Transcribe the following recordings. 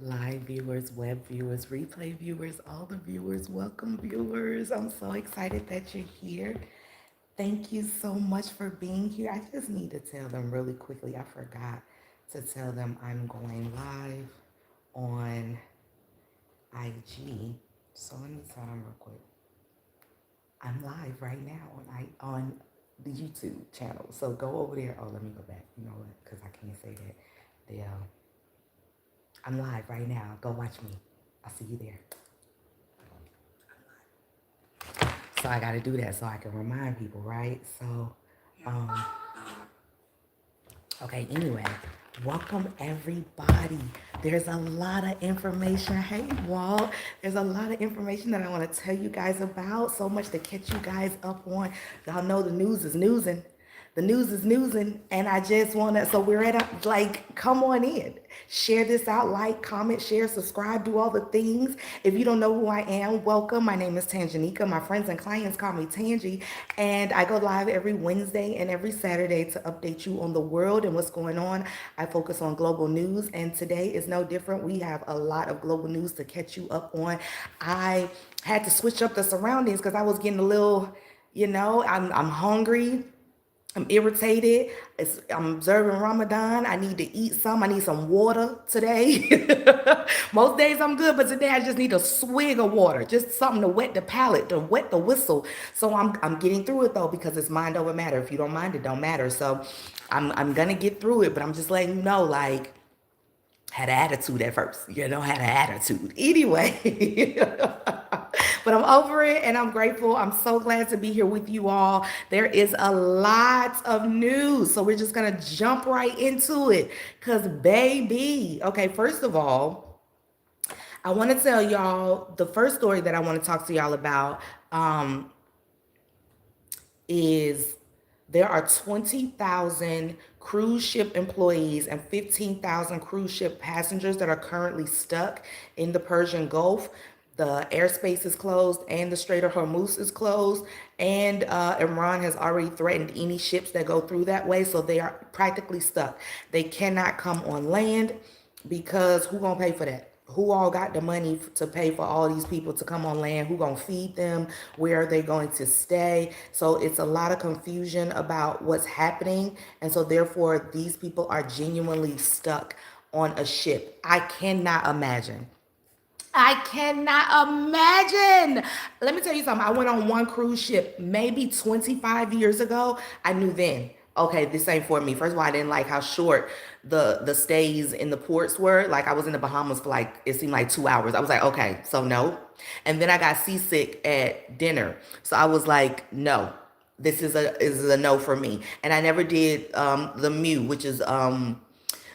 Live viewers, web viewers, replay viewers, all the viewers, welcome viewers. I'm so excited that you're here. Thank you so much for being here. I just need to tell them really quickly. I forgot to tell them I'm going live on IG. So let me tell them real quick. I'm live right now on the YouTube channel. So go over there. Oh, let me go back. You know what? Because I can't say that. I'm live right now. Go watch me. I'll see you there. So I got to do that so I can remind people, right? So, um, okay, anyway, welcome everybody. There's a lot of information. Hey, Walt, there's a lot of information that I want to tell you guys about. So much to catch you guys up on. Y'all know the news is newsing. The news is newsing, and I just want to, so we're at come on in. Share this out, like, comment, share, subscribe, do all the things. If you don't know who I am, welcome. My name is Tanjanika. My friends and clients call me Tangi, and I go live every Wednesday and every Saturday to update you on the world and what's going on. I focus on global news, and today is no different. We have a lot of global news to catch you up on. I had to switch up the surroundings because I was getting a little, I'm hungry. I'm irritated. I'm observing Ramadan. I need to eat some. I need some water today. Most days I'm good, but today I just need a swig of water, just something to wet the palate, to wet the whistle. So I'm getting through it though because it's mind over matter. If you don't mind, it don't matter. So I'm gonna get through it, but I'm just letting you know, like, had an attitude at first, had an attitude. Anyway, but I'm over it and I'm grateful. I'm so glad to be here with you all. There is a lot of news. So we're just going to jump right into it. Because, baby, okay, first of all, I want to tell y'all the first story that I want to talk to y'all about is there are 20,000 cruise ship employees and 15,000 cruise ship passengers that are currently stuck in the Persian Gulf. The airspace is closed and the Strait of Hormuz is closed. And Iran has already threatened any ships that go through that way. So they are practically stuck. They cannot come on land because who gonna pay for that? Who all got the money to pay for all these people to come on land? Who gonna feed them? Where are they going to stay? So it's a lot of confusion about what's happening, and so therefore these people are genuinely stuck on a ship. I cannot imagine. Let me tell you something. I went on one cruise ship maybe 25 years ago. I knew then, okay, this ain't for me. First of all, I didn't like how short the stays in the ports were. Like I was in the Bahamas for like, it seemed like 2 hours. I was like, okay, so no. And then I got seasick at dinner. So I was like, no, this is a no for me. And I never did the Mew, which is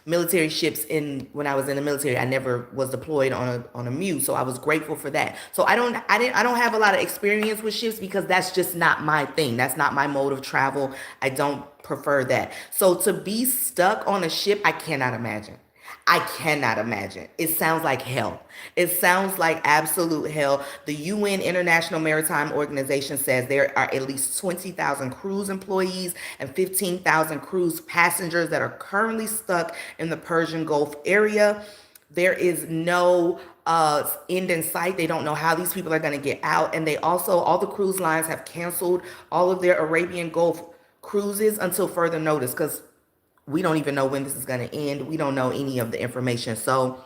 military ships in when I was in the military. I never was deployed on a Mew, so I was grateful for that. So I don't have a lot of experience with ships because that's just not my thing. That's not my mode of travel. I don't prefer that. So to be stuck on a ship, I cannot imagine. I cannot imagine. It sounds like hell. It sounds like absolute hell. The UN International Maritime Organization says there are at least 20,000 cruise employees and 15,000 cruise passengers that are currently stuck in the Persian Gulf area. There is no end in sight. They don't know how these people are going to get out. And they also, all the cruise lines have canceled all of their Arabian Gulf cruises until further notice because we don't even know when this is going to end. We don't know any of the information. So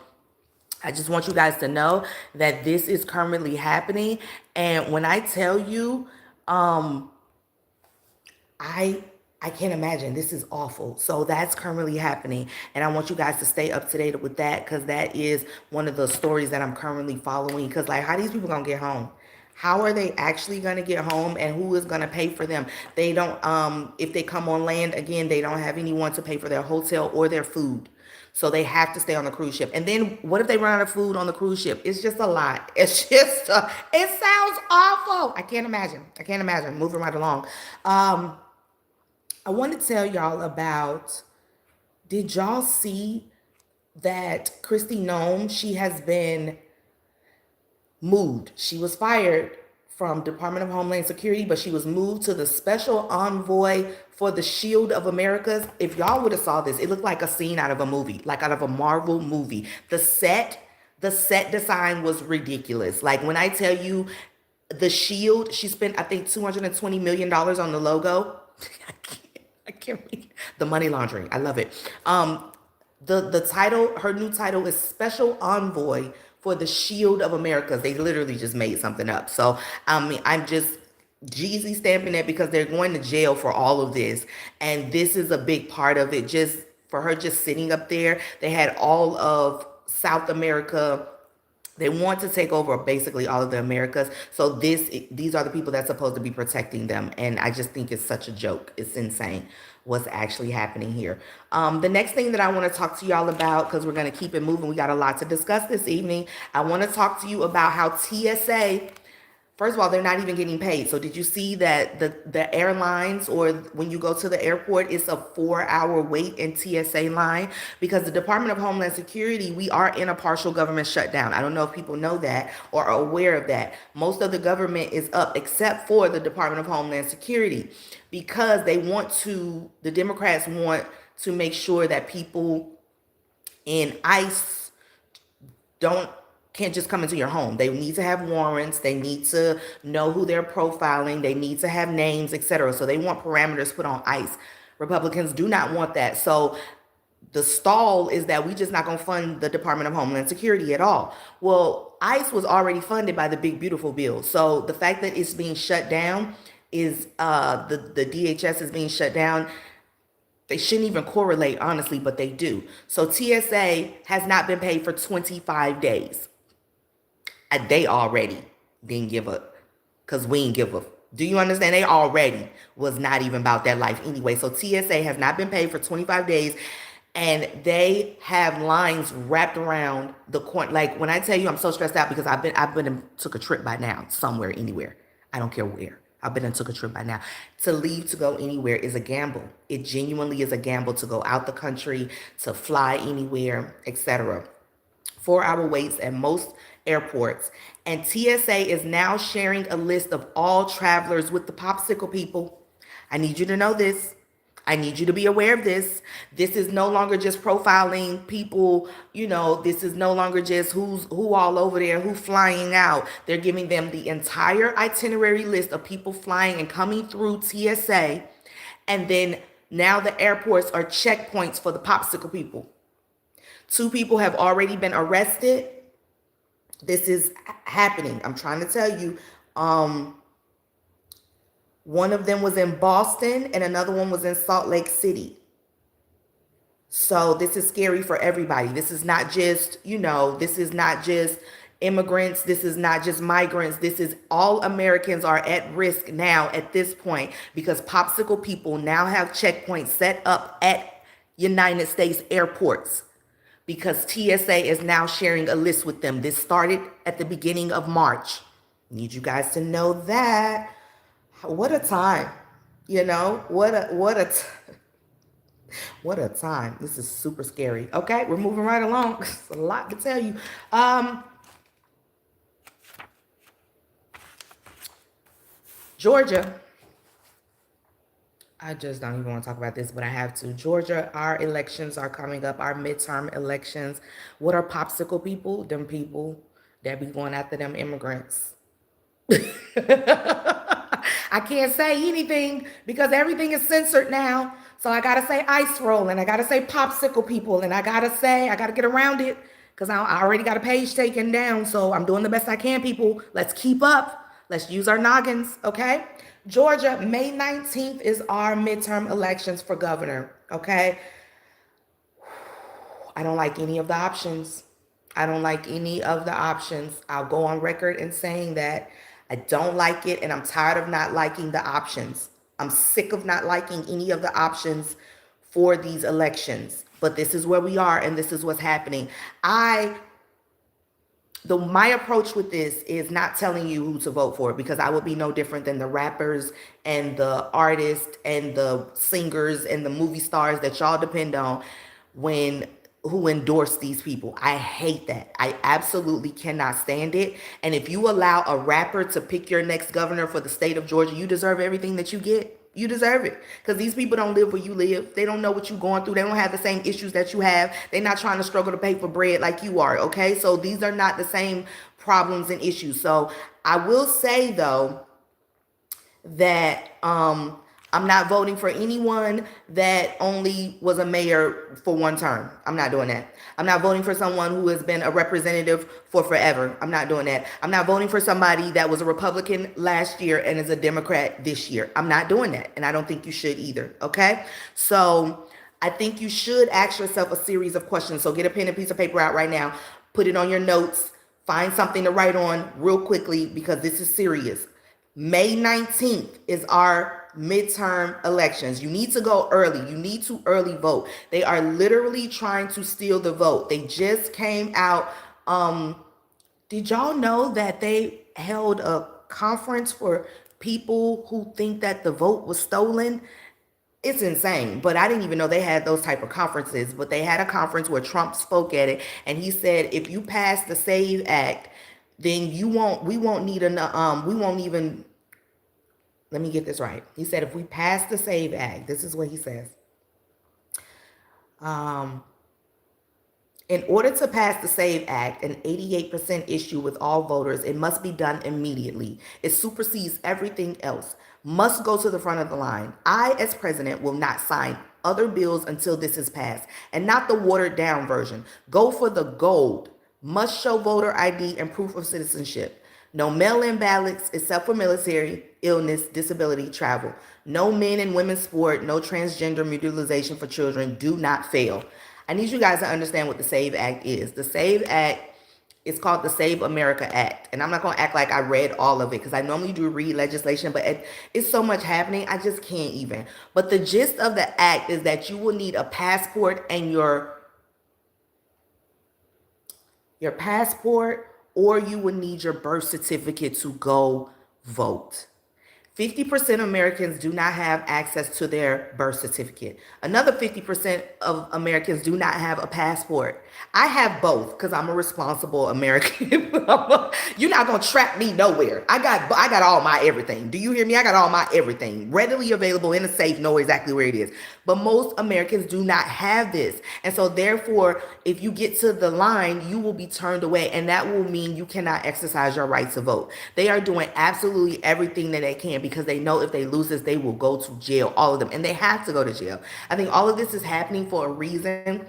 I just want you guys to know that this is currently happening. And when I tell you, I I can't imagine. This is awful. So that's currently happening. And I want you guys to stay up to date with that because that is one of the stories that I'm currently following. Because, like, how are these people going to get home? How are they actually going to get home and who is going to pay for them? They don't, if they come on land, again, they don't have anyone to pay for their hotel or their food. So they have to stay on the cruise ship. And then what if they run out of food on the cruise ship? It's just a lot. It's just, it sounds awful. I can't imagine. I can't imagine. Moving right along. I want to tell y'all about, did y'all see that Christy Nome, she has been moved. She was fired from Department of Homeland Security, but she was moved to the special envoy for the Shield of Americas. If y'all would have saw this, it looked like a scene out of a movie, like out of a Marvel movie. The set design was ridiculous. Like when I tell you the Shield, she spent I think $220 million on the logo. I can't read the money laundering. I love it. The title, her new title is Special Envoy for the Shield of Americas. They literally just made something up. So I mean, I'm just Jeezy stamping it because they're going to jail for all of this, and this is a big part of it. Just for her, just sitting up there, they had all of South America. They want to take over basically all of the Americas. So these are the people that's supposed to be protecting them. And I just think it's such a joke. It's insane what's actually happening here. The next thing that I want to talk to y'all about, because we're going to keep it moving, we got a lot to discuss this evening. I want to talk to you about how TSA, first of all, they're not even getting paid. So did you see that the airlines, or when you go to the airport, it's a 4-hour wait in TSA line? Because the Department of Homeland Security, we are in a partial government shutdown. I don't know if people know that or are aware of that. Most of the government is up except for the Department of Homeland Security, because the Democrats want to make sure that people in ICE don't can't just come into your home. They need to have warrants. They need to know who they're profiling. They need to have names, etc. So they want parameters put on ICE. Republicans do not want that. So the stall is that we just not going to fund the Department of Homeland Security at all. Well, ICE was already funded by the Big Beautiful Bill. So the fact that it's being shut down is the DHS is being shut down. They shouldn't even correlate, honestly, but they do. So TSA has not been paid for 25 days. They already didn't give up, because we didn't give up. Do you understand? They already was not even about that life anyway. So TSA has not been paid for 25 days, and they have lines wrapped around the corner. Like when I tell you I'm so stressed out because I've been and took a trip by now somewhere, anywhere. I don't care where. I've been and took a trip by now. To leave to go anywhere is a gamble. It genuinely is a gamble to go out the country, to fly anywhere, etc. 4-hour waits at most airports. And TSA is now sharing a list of all travelers with the popsicle people. I need you to know this. I need you to be aware of this. This is no longer just profiling people. This is no longer just who all over there, who flying out. They're giving them the entire itinerary list of people flying and coming through TSA. And then now the airports are checkpoints for the popsicle people. 2 people have already been arrested. This is happening. I'm trying to tell you. One of them was in Boston and another one was in Salt Lake City. So this is scary for everybody. This is not just, this is not just immigrants. This is not just migrants. This is all Americans are at risk now at this point, because popsicle people now have checkpoints set up at United States airports, because TSA is now sharing a list with them. This started at the beginning of March. Need you guys to know that. What a time. What a time. This is super scary. Okay, we're moving right along. It's a lot to tell you. Georgia. I just don't even want to talk about this, but I have to. Georgia, our elections are coming up, our midterm elections. What are popsicle people? Them people that be going after them immigrants. I can't say anything because everything is censored now. So I got to say ice roll, and I got to say popsicle people, and I got to get around it because I already got a page taken down. So I'm doing the best I can, people. Let's keep up. Let's use our noggins, okay? Georgia, May 19th is our midterm elections for governor, okay? I don't like any of the options. I'll go on record in saying that I don't like it, and I'm tired of not liking the options. I'm sick of not liking any of the options for these elections. But this is where we are, and this is what's happening. My approach with this is not telling you who to vote for, because I would be no different than the rappers and the artists and the singers and the movie stars that y'all depend on when who endorse these people. I hate that. I absolutely cannot stand it. And if you allow a rapper to pick your next governor for the state of Georgia, you deserve everything that you get. You deserve it. Because these people don't live where you live. They don't know what you're going through. They don't have the same issues that you have. They're not trying to struggle to pay for bread like you are. Okay. So these are not the same problems and issues. So I will say, though, that I'm not voting for anyone that only was a mayor for one term. I'm not doing that. I'm not voting for someone who has been a representative for forever. I'm not doing that. I'm not voting for somebody that was a Republican last year and is a Democrat this year. I'm not doing that. And I don't think you should either. Okay? So I think you should ask yourself a series of questions. So get a pen and piece of paper out right now. Put it on your notes. Find something to write on real quickly because this is serious. May 19th is our midterm elections. You need to go early. You need to early vote. They are literally trying to steal the vote. They just came out. Did y'all know that they held a conference for people who think that the vote was stolen? It's insane, but I didn't even know they had those type of conferences. But they had a conference where Trump spoke at it, and he said, if you pass the Save Act, then we won't need we won't even, let me get this right. He said, if we pass the Save Act, this is what he says. In order to pass the SAVE Act, an 88% issue with all voters, it must be done immediately. It supersedes everything else. Must go to the front of the line. I, as president, will not sign other bills until this is passed, and not the watered down version. Go for the gold. Must show voter ID and proof of citizenship. No mail-in ballots except for military, illness, disability, travel. No men and women's sport, no transgender mutilization for children. Do not fail. I need you guys to understand what the SAVE Act is. The SAVE Act is called the Save America Act. And I'm not going to act like I read all of it because I normally do read legislation, but it's so much happening, I just can't even. But the gist of the act is that you will need a passport and your passport, or you will need your birth certificate to go vote. 50% of Americans do not have access to their birth certificate. Another 50% of Americans do not have a passport. I have both because I'm a responsible American. You're not gonna trap me nowhere. I got all my everything. Do you hear me? I got all my everything readily available in a safe, know exactly where it is. But most Americans do not have this. And so therefore, if you get to the line, you will be turned away, and that will mean you cannot exercise your right to vote. They are doing absolutely everything that they can because they know if they lose this, they will go to jail, all of them, and they have to go to jail. I think all of this is happening for a reason.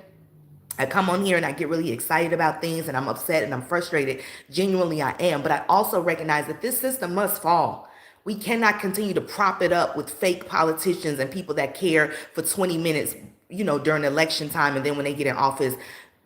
I come on here and I get really excited about things and I'm upset and I'm frustrated. Genuinely, I am. But I also recognize that this system must fall. We cannot continue to prop it up with fake politicians and people that care for 20 minutes, during election time. And then when they get in office,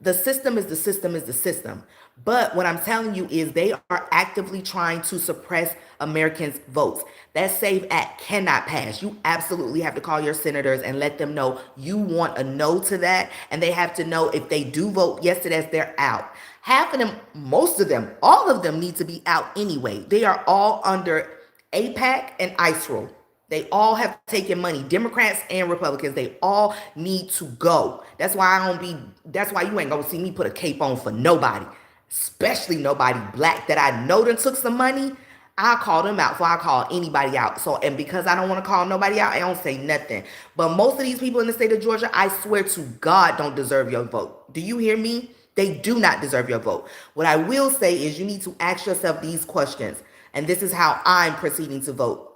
the system is the system is the system. But what I'm telling you is they are actively trying to suppress Americans' votes. That SAVE Act cannot pass. You absolutely have to call your senators and let them know you want a no to that. And they have to know if they do vote yes to that, they're out. Half of them, most of them, all of them need to be out anyway. They are all under APAC and ISRO. They all have taken money. Democrats and Republicans, they all need to go. That's why you ain't gonna see me put a cape on for nobody, especially nobody black that I know done took some money. I'll call them out before I call anybody out. So, and because I don't want to call nobody out, I don't say nothing. But most of these people in the state of Georgia, I swear to God, don't deserve your vote. Do you hear me? They do not deserve your vote. What I will say is you need to ask yourself these questions. And this is how I'm proceeding to vote.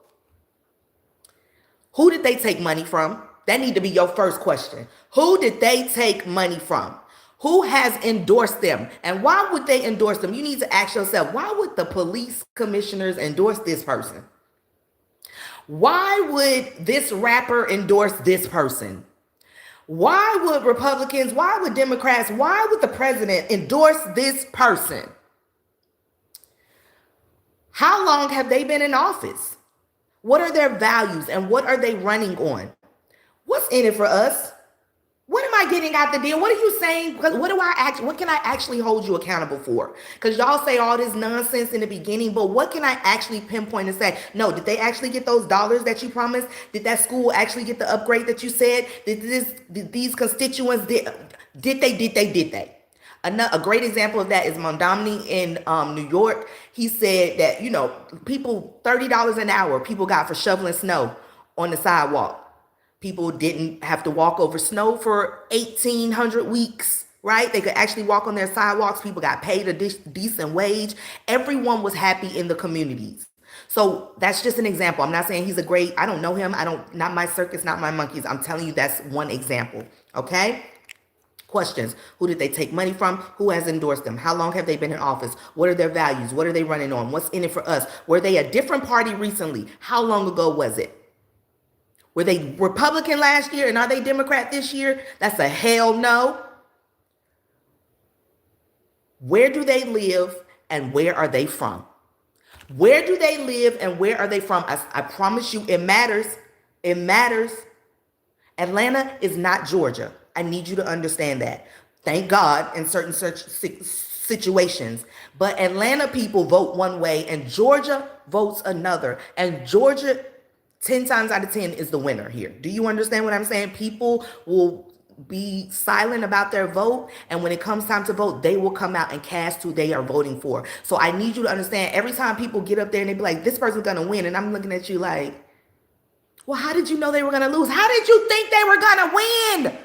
Who did they take money from? That need to be your first question. Who did they take money from? Who has endorsed them? And why would they endorse them? You need to ask yourself, why would the police commissioners endorse this person? Why would this rapper endorse this person? Why would Republicans, why would Democrats, why would the president endorse this person? How long have they been in office? What are their values and what are they running on? What's in it for us? What am I getting out the deal? What are you saying? What can I actually hold you accountable for? Because y'all say all this nonsense in the beginning, but what can I actually pinpoint and say? No, did they actually get those dollars that you promised? Did that school actually get the upgrade that you said? Did these constituents Did they? A great example of that is Mondomini in New York. He said that, people, $30 an hour, people got for shoveling snow on the sidewalk. People didn't have to walk over snow for 1,800 weeks, right? They could actually walk on their sidewalks. People got paid a decent wage. Everyone was happy in the communities. So that's just an example. I'm not saying he's a great, I don't know him. Not my circus, not my monkeys. I'm telling you that's one example. Okay? Questions. Who did they take money from? Who has endorsed them? How long have they been in office? What are their values? What are they running on? What's in it for us? Were they a different party recently? How long ago was it? Were they Republican last year and are they Democrat this year? That's a hell no. Where do they live and where are they from? Where do they live and where are they from? I promise you it matters. It matters. Atlanta is not Georgia. I need you to understand that. Thank God in certain situations. But Atlanta people vote one way and Georgia votes another. And Georgia, 10 times out of 10, is the winner here. Do you understand what I'm saying? People will be silent about their vote, and when it comes time to vote, they will come out and cast who they are voting for. So I need you to understand, every time people get up there and they be like, this person's gonna win, and I'm looking at you like, well, how did you know they were gonna lose? How did you think they were gonna win?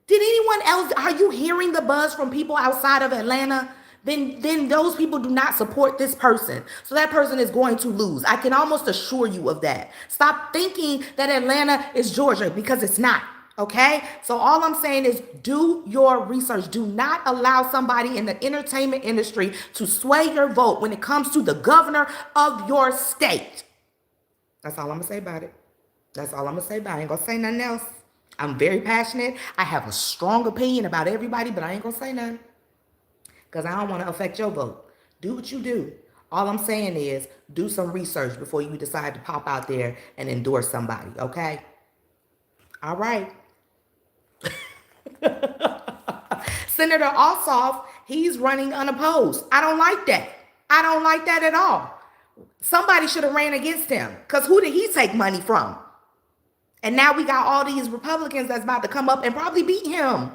Did anyone else, are you hearing the buzz from people outside of Atlanta? Then those people do not support this person. So that person is going to lose. I can almost assure you of that. Stop thinking that Atlanta is Georgia, because it's not. Okay? So all I'm saying is do your research. Do not allow somebody in the entertainment industry to sway your vote when it comes to the governor of your state. That's all I'm going to say about it. That's all I'm going to say about it. I ain't going to say nothing else. I'm very passionate. I have a strong opinion about everybody, but I ain't going to say nothing because I don't want to affect your vote. Do what you do. All I'm saying is do some research before you decide to pop out there and endorse somebody, okay? All right. Senator Ossoff, he's running unopposed. I don't like that. I don't like that at all. Somebody should have ran against him, because who did he take money from? And now we got all these Republicans that's about to come up and probably beat him.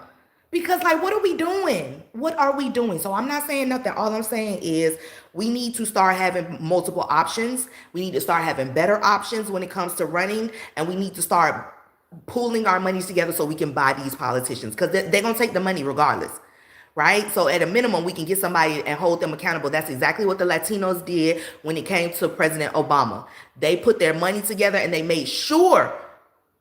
Because, like, what are we doing? What are we doing? So I'm not saying nothing. All I'm saying is we need to start having multiple options. We need to start having better options when it comes to running. And we need to start pooling our monies together so we can buy these politicians, because they're going to take the money regardless, right? So at a minimum, we can get somebody and hold them accountable. That's exactly what the Latinos did when it came to President Obama. They put their money together and they made sure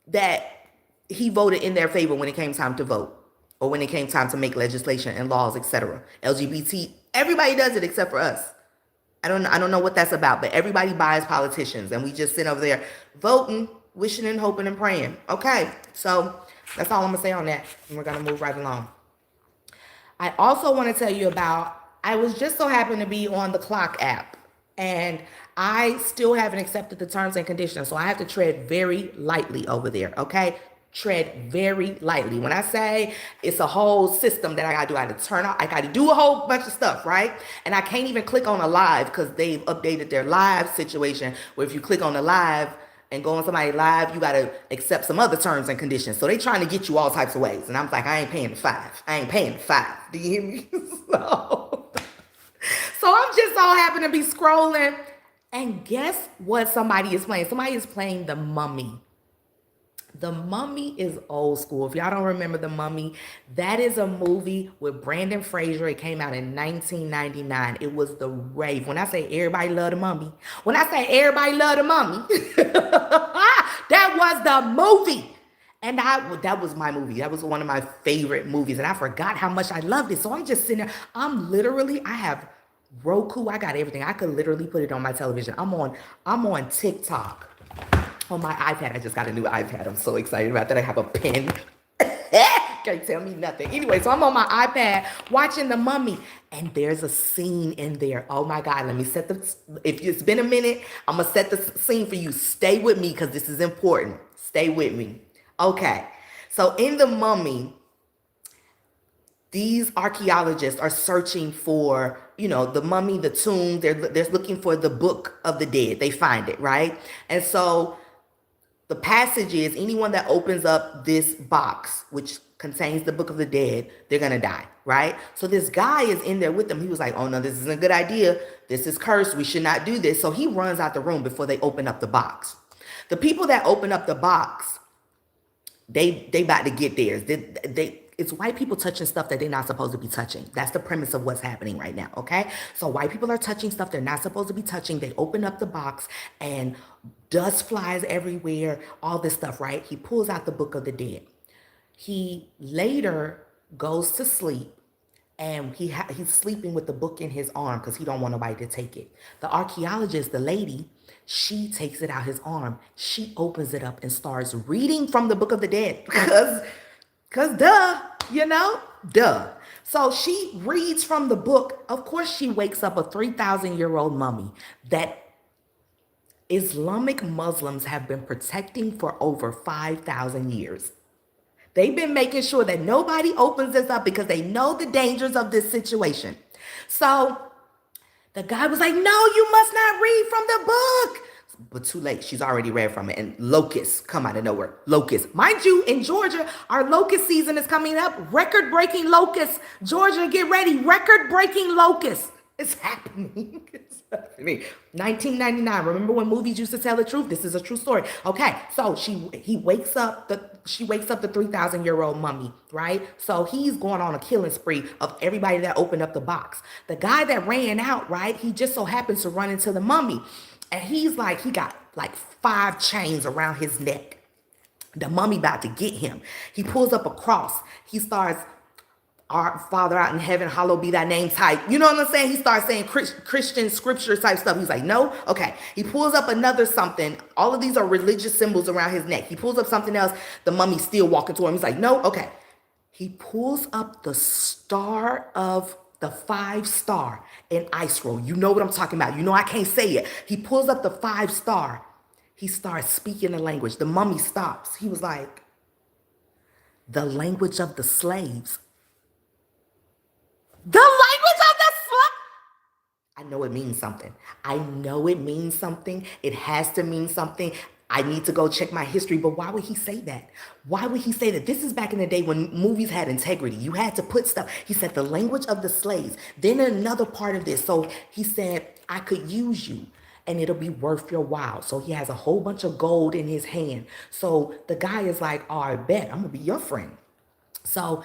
that he voted in their favor when it came time to vote, or when it came time to make legislation and laws, etc. LGBT, everybody does it except for us. I don't know what that's about, but everybody buys politicians, and we just sit over there voting, wishing and hoping and praying. Okay, so that's all I'm gonna say on that, and we're gonna move right along. I also want to tell you about, I was just so happened to be on the Clock app, and I still haven't accepted the terms and conditions, so I have to tread very lightly over there, okay? Tread very lightly. When I say it's a whole system that I gotta do, I gotta turn off, I gotta do a whole bunch of stuff, right? And I can't even click on a live because they've updated their live situation, where if you click on the live and go on somebody live, you gotta accept some other terms and conditions. So they trying to get you all types of ways. And I'm like, I ain't paying the $5. I ain't paying the $5. Do you hear me? So I'm just all happen to be scrolling. And guess what somebody is playing? Somebody is playing The Mummy. The Mummy is old school. If y'all don't remember The Mummy, that is a movie with Brandon Fraser. It came out in 1999. It was the rave. When I say everybody love The Mummy, when I say everybody love The Mummy, that was the movie. And that was my movie. That was one of my favorite movies. And I forgot how much I loved it. So I'm just sitting there. I have Roku. I got everything. I could literally put it on my television. I'm on TikTok. On my iPad. I just got a new iPad. I'm so excited about that. I have a pen. Can't tell me nothing. Anyway, so I'm on my iPad watching The Mummy. And there's a scene in there. Oh my God. Let me if it's been a minute, I'm going to set the scene for you. Stay with me because this is important. Stay with me. Okay. So in The Mummy, these archaeologists are searching for, the mummy, the tomb. They're looking for the Book of the Dead. They find it, right? And so the passage is, anyone that opens up this box, which contains the book of the dead, they're gonna die, right? So this guy is in there with them. He was like, oh no, this isn't a good idea. This is cursed. We should not do this. So he runs out the room before they open up the box. The people that open up the box, they about to get theirs. It's white people touching stuff that they're not supposed to be touching. That's the premise of what's happening right now, okay? So white people are touching stuff they're not supposed to be touching. They open up the box and dust flies everywhere, all this stuff, right? He pulls out the book of the dead. He later goes to sleep, and he's sleeping with the book in his arm because he don't want nobody to take it. The archaeologist, the lady, she takes it out his arm. She opens it up and starts reading from the book of the dead because duh, duh. So she reads from the book. Of course, she wakes up a 3,000-year-old mummy that Islamic Muslims have been protecting for over 5,000 years. They've been making sure that nobody opens this up because they know the dangers of this situation. So the guy was like, no, you must not read from the book. But too late. She's already read from it. And locusts come out of nowhere. Locusts. Mind you, in Georgia, our locust season is coming up. Record-breaking locusts. Georgia, get ready. Record-breaking locusts. It's happening. It's happening. 1999. Remember when movies used to tell the truth? This is a true story. Okay, so she wakes up the 3,000-year-old mummy, right? So he's going on a killing spree of everybody that opened up the box. The guy that ran out, right? He just so happens to run into the mummy, and he got like 5 chains around his neck. The mummy about to get him. He pulls up a cross. He starts, our Father out in heaven, hallowed be thy name type. You know what I'm saying? He starts saying Christian scripture type stuff. He's like, no? Okay. He pulls up another something. All of these are religious symbols around his neck. He pulls up something else. The mummy's still walking toward him. He's like, no? Okay. He pulls up the star of the 5-star in ice roll. You know what I'm talking about. You know I can't say it. He pulls up the 5-star. He starts speaking the language. The mummy stops. He was like, the language of the slaves. The language of the slave. I know it means something. I know it means something. It has to mean something. I need to go check my history, but why would he say that? Why would he say that? This is back in the day when movies had integrity. You had to put stuff. He said the language of the slaves. Then another part of this. So he said, I could use you and it'll be worth your while. So he has a whole bunch of gold in his hand. So the guy is like, oh, I bet I'm gonna be your friend. So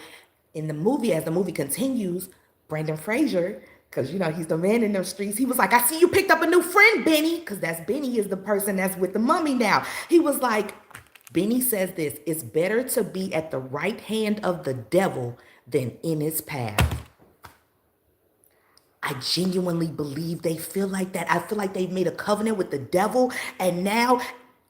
in the movie, as the movie continues, Brendan Fraser, because, he's the man in those streets. He was like, I see you picked up a new friend, Benny. Because Benny is the person that's with the mummy now. He was like, Benny says this, it's better to be at the right hand of the devil than in his path. I genuinely believe they feel like that. I feel like they've made a covenant with the devil. And now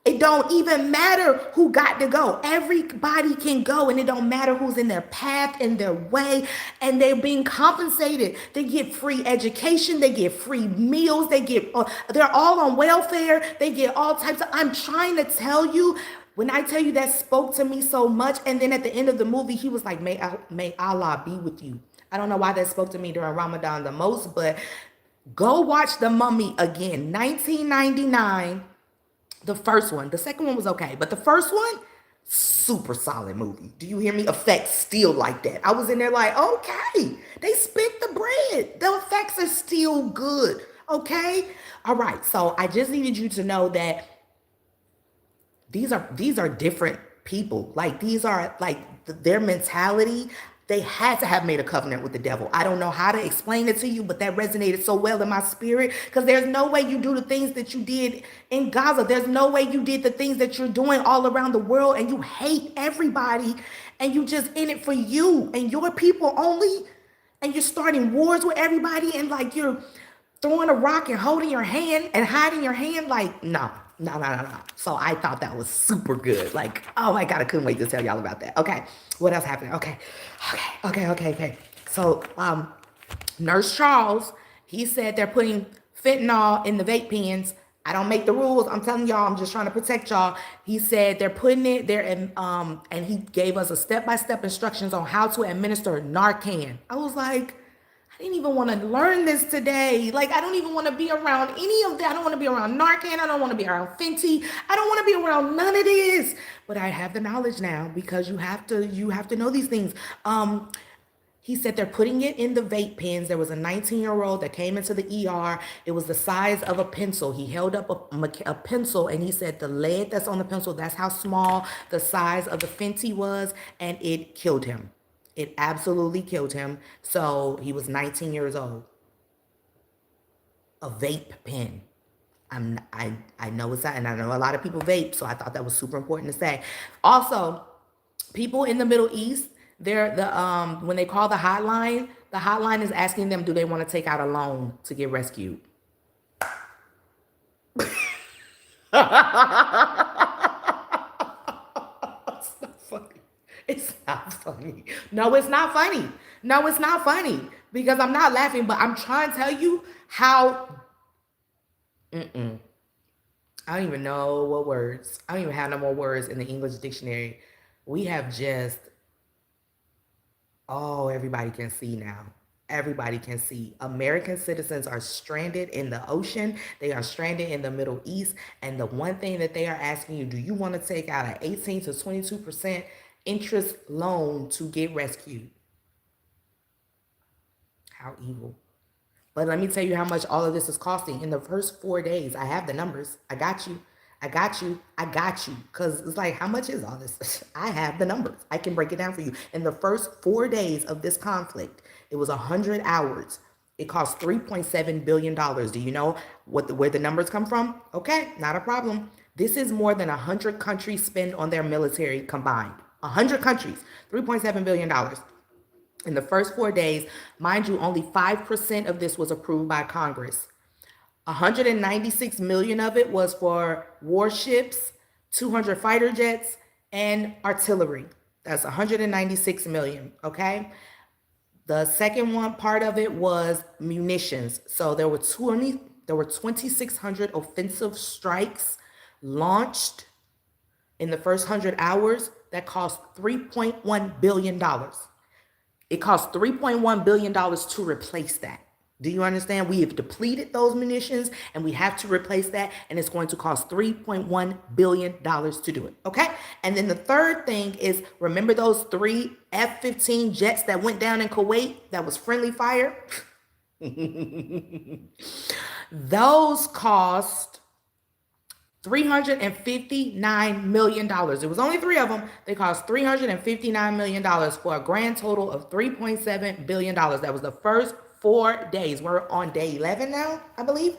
it don't even matter who got to go. Everybody can go, and it don't matter who's in their path, in their way, and they're being compensated. They get free education. They get free meals. They're all on welfare. They get all types of, I'm trying to tell you, when I tell you that spoke to me so much, and then at the end of the movie, he was like, may Allah be with you. I don't know why that spoke to me during Ramadan the most, but go watch The Mummy again, 1999. The first one. The second one was okay. But the first one, super solid movie. Do you hear me? Effects still like that. I was in there like, okay, they spit the bread. The effects are still good. Okay? All right. So I just needed you to know that these are different people. Like, these are like their mentality. They had to have made a covenant with the devil. I don't know how to explain it to you, but that resonated so well in my spirit, because there's no way you do the things that you did in Gaza. There's no way you did the things that you're doing all around the world, and you hate everybody, and you just in it for you and your people only, and you're starting wars with everybody, and like you're throwing a rock and holding your hand and hiding your hand. Like, no. So I thought that was super good. Like, oh my God, I couldn't wait to tell y'all about that. Okay, what else happened? Okay. So Nurse Charles, he said they're putting fentanyl in the vape pens. I don't make the rules. I'm telling y'all, I'm just trying to protect y'all. He said they're putting it there, and he gave us a step-by-step instructions on how to administer Narcan. I was like, I didn't even want to learn this today. Like, I don't even want to be around any of that. I don't want to be around Narcan. I don't want to be around Fenty. I don't want to be around none of this. But I have the knowledge now because you have to know these things. He said they're putting it in the vape pens. There was a 19-year-old that came into the ER. It was the size of a pencil. He held up a pencil and he said the lead that's on the pencil, that's how small the size of the Fenty was, and it killed him. It absolutely killed him. So he was 19 years old. A vape pen. I know it's that, and I know a lot of people vape, so I thought that was super important to say. Also, people in the Middle East, they're the when they call the hotline is asking them, do they want to take out a loan to get rescued? It's not funny. It's not funny. No, it's not funny. No, it's not funny because I'm not laughing, but I'm trying to tell you how. I don't even know what words. I don't even have no more words in the English dictionary. We have just, oh, everybody can see now. Everybody can see. American citizens are stranded in the ocean. They are stranded in the Middle East. And the one thing that they are asking you, do you want to take out an 18 to 22% interest loan to get rescued? How evil. But let me tell you how much all of this is costing. In the first 4 days, I have the numbers. I got you. I got you. I got you. Because it's like, how much is all this? I have the numbers. I can break it down for you. In the first 4 days of this conflict, it was 100 hours. It cost $3.7 billion. Do you know where the numbers come from? Okay, not a problem. This is more than 100 countries spend on their military combined. 100 countries, $3.7 billion in the first 4 days. Mind you, only 5% of this was approved by Congress. 196 million of it was for warships, 200 fighter jets, and artillery. That's 196 million, okay? The second one part of it was munitions. So there were 2,600 offensive strikes launched in the first 100 hours that cost $3.1 billion. It costs $3.1 billion to replace that. Do you understand? We have depleted those munitions and we have to replace that, and it's going to cost $3.1 billion to do it. Okay? And then the third thing is, remember those 3 F-15 jets that went down in Kuwait that was friendly fire? Those cost $359 million. It was only 3 of them. They cost $359 million for a grand total of $3.7 billion. That was the first 4 days. We're on day 11 now, I believe.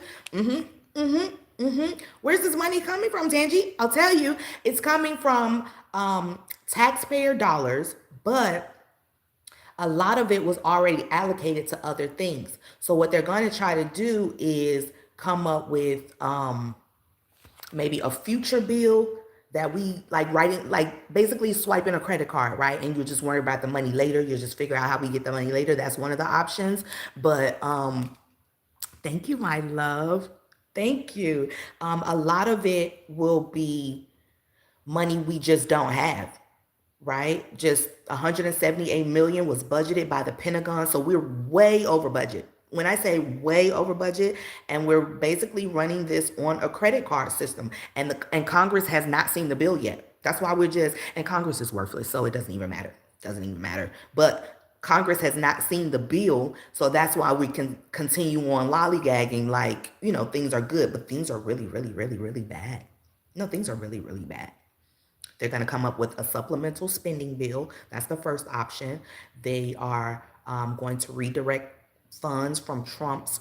Where's this money coming from, Tangi? I'll tell you. It's coming from taxpayer dollars, but a lot of it was already allocated to other things. So what they're going to try to do is come up with maybe a future bill that we like writing, like basically swiping a credit card, right? And you just worry about the money later. You just figure out how we get the money later. That's one of the options. But thank you, my love. Thank you. A lot of it will be money we just don't have, right? Just 178 million was budgeted by the Pentagon, so we're way over budget. When I say way over budget, and we're basically running this on a credit card system, and Congress has not seen the bill yet. That's why and Congress is worthless, so it doesn't even matter. Doesn't even matter. But Congress has not seen the bill, so that's why we can continue on lollygagging like, things are good, but things are really, really, really, really bad. No, things are really, really bad. They're going to come up with a supplemental spending bill. That's the first option. They are going to redirect funds from Trump's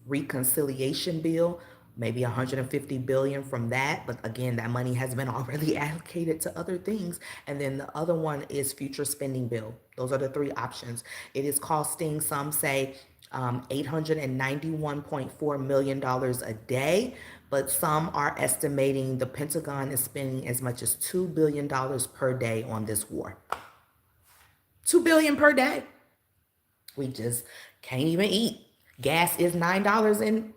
reconciliation bill, maybe 150 billion from that. But again, that money has been already allocated to other things. And then the other one is future spending bill. Those are the 3 options. It is costing, some say, $891.4 million a day, but some are estimating the Pentagon is spending as much as $2 billion per day on this war. $2 billion per day. We just can't even eat. Gas is $9 in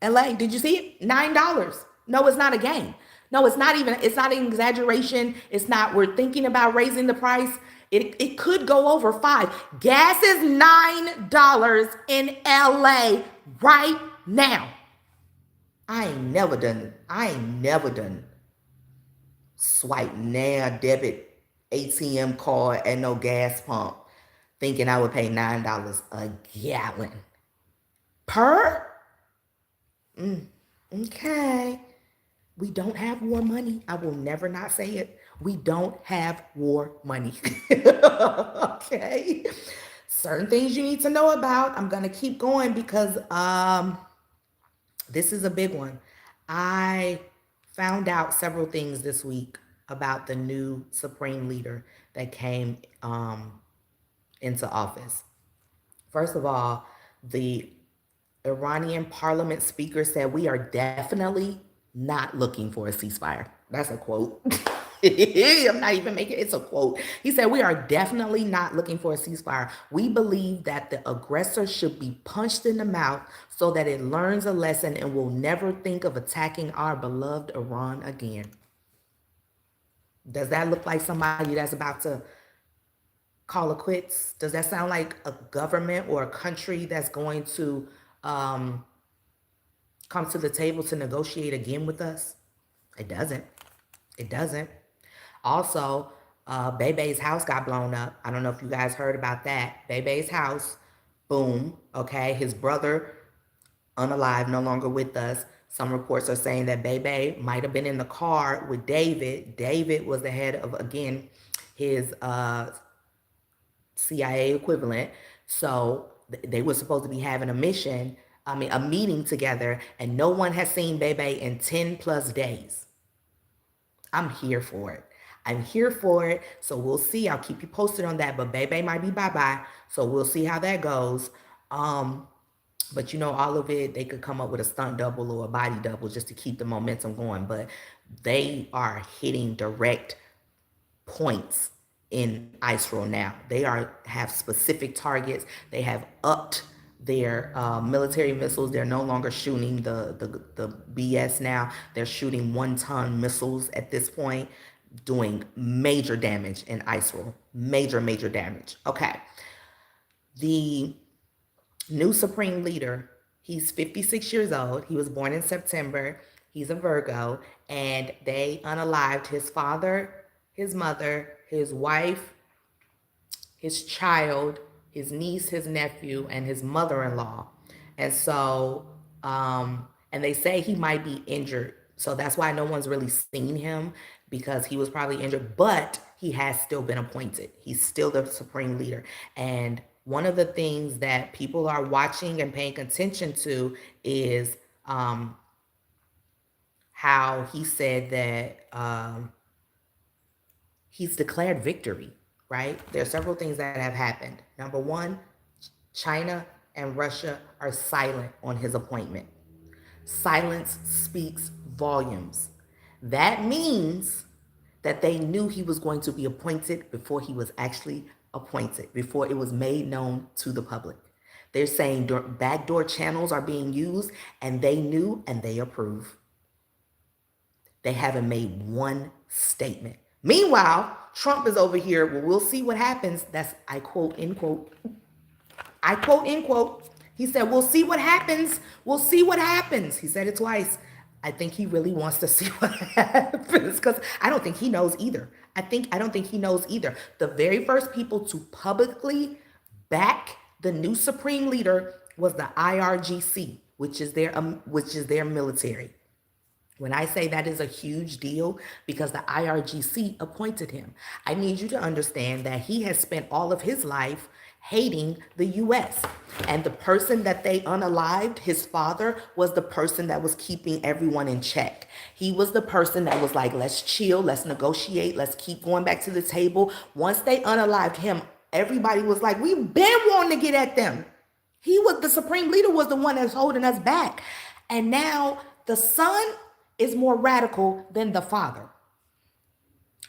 LA. Did you see it? $9. No, it's not a game. No, it's not an exaggeration. It's not, we're thinking about raising the price. It could go over five. Gas is $9 in LA right now. I ain't never done swipe now debit ATM card at no gas pump thinking I would pay $9 a gallon. Per? Okay. We don't have war money. I will never not say it. We don't have war money. Okay. Certain things you need to know about. I'm going to keep going because this is a big one. I found out several things this week about the new supreme leader that came into office. First of all, the Iranian parliament speaker said, "We are definitely not looking for a ceasefire." That's a quote. I'm not even making it's a quote. He said, "We are definitely not looking for a ceasefire. We believe that the aggressor should be punched in the mouth so that it learns a lesson and will never think of attacking our beloved Iran again." Does that look like somebody that's about to call it quits? Does that sound like a government or a country that's going to um, come to the table to negotiate again with us? It doesn't. It doesn't. Also, Bebe's house got blown up. I don't know if you guys heard about that. Bebe's house, boom. Okay, his brother, unalive, no longer with us. Some reports are saying that Bebe might have been in the car with David. David was the head of, again, his CIA equivalent. So they were supposed to be having a meeting together, and no one has seen Bebe in 10 plus days. I'm here for it. I'm here for it. So we'll see. I'll keep you posted on that. But Bebe might be bye-bye. So we'll see how that goes. But all of it, they could come up with a stunt double or a body double just to keep the momentum going. But they are hitting direct points in ISRO now. They have specific targets. They have upped their military missiles. They're no longer shooting the BS now. They're shooting 1-ton missiles at this point, doing major damage in ISRO. Major damage. Okay. The new supreme leader, he's 56 years old. He was born in September. He's a Virgo. And they unalived his father, his mother, his wife, his child, his niece, his nephew, and his mother-in-law. And so, and they say he might be injured. So that's why no one's really seen him, because he was probably injured, but he has still been appointed. He's still the supreme leader. And one of the things that people are watching and paying attention to is how he said that he's declared victory, right? There are several things that have happened. Number one, China and Russia are silent on his appointment. Silence speaks volumes. That means that they knew he was going to be appointed before he was actually appointed, before it was made known to the public. They're saying backdoor channels are being used, and they knew and they approve. They haven't made one statement. Meanwhile, Trump is over here. Well, we'll see what happens. That's, I quote, end quote. I quote, end quote. He said, "We'll see what happens. We'll see what happens." He said it twice. I think he really wants to see what happens, because I don't think he knows either. I don't think he knows either. The very first people to publicly back the new supreme leader was the IRGC, which is their military. When I say that is a huge deal, because the IRGC appointed him. I need you to understand that he has spent all of his life hating the U.S. And the person that they unalived, his father, was the person that was keeping everyone in check. He was the person that was like, let's chill, let's negotiate, let's keep going back to the table. Once they unalived him, everybody was like, we've been wanting to get at them. The supreme leader was the one that's holding us back. And now the son is more radical than the father.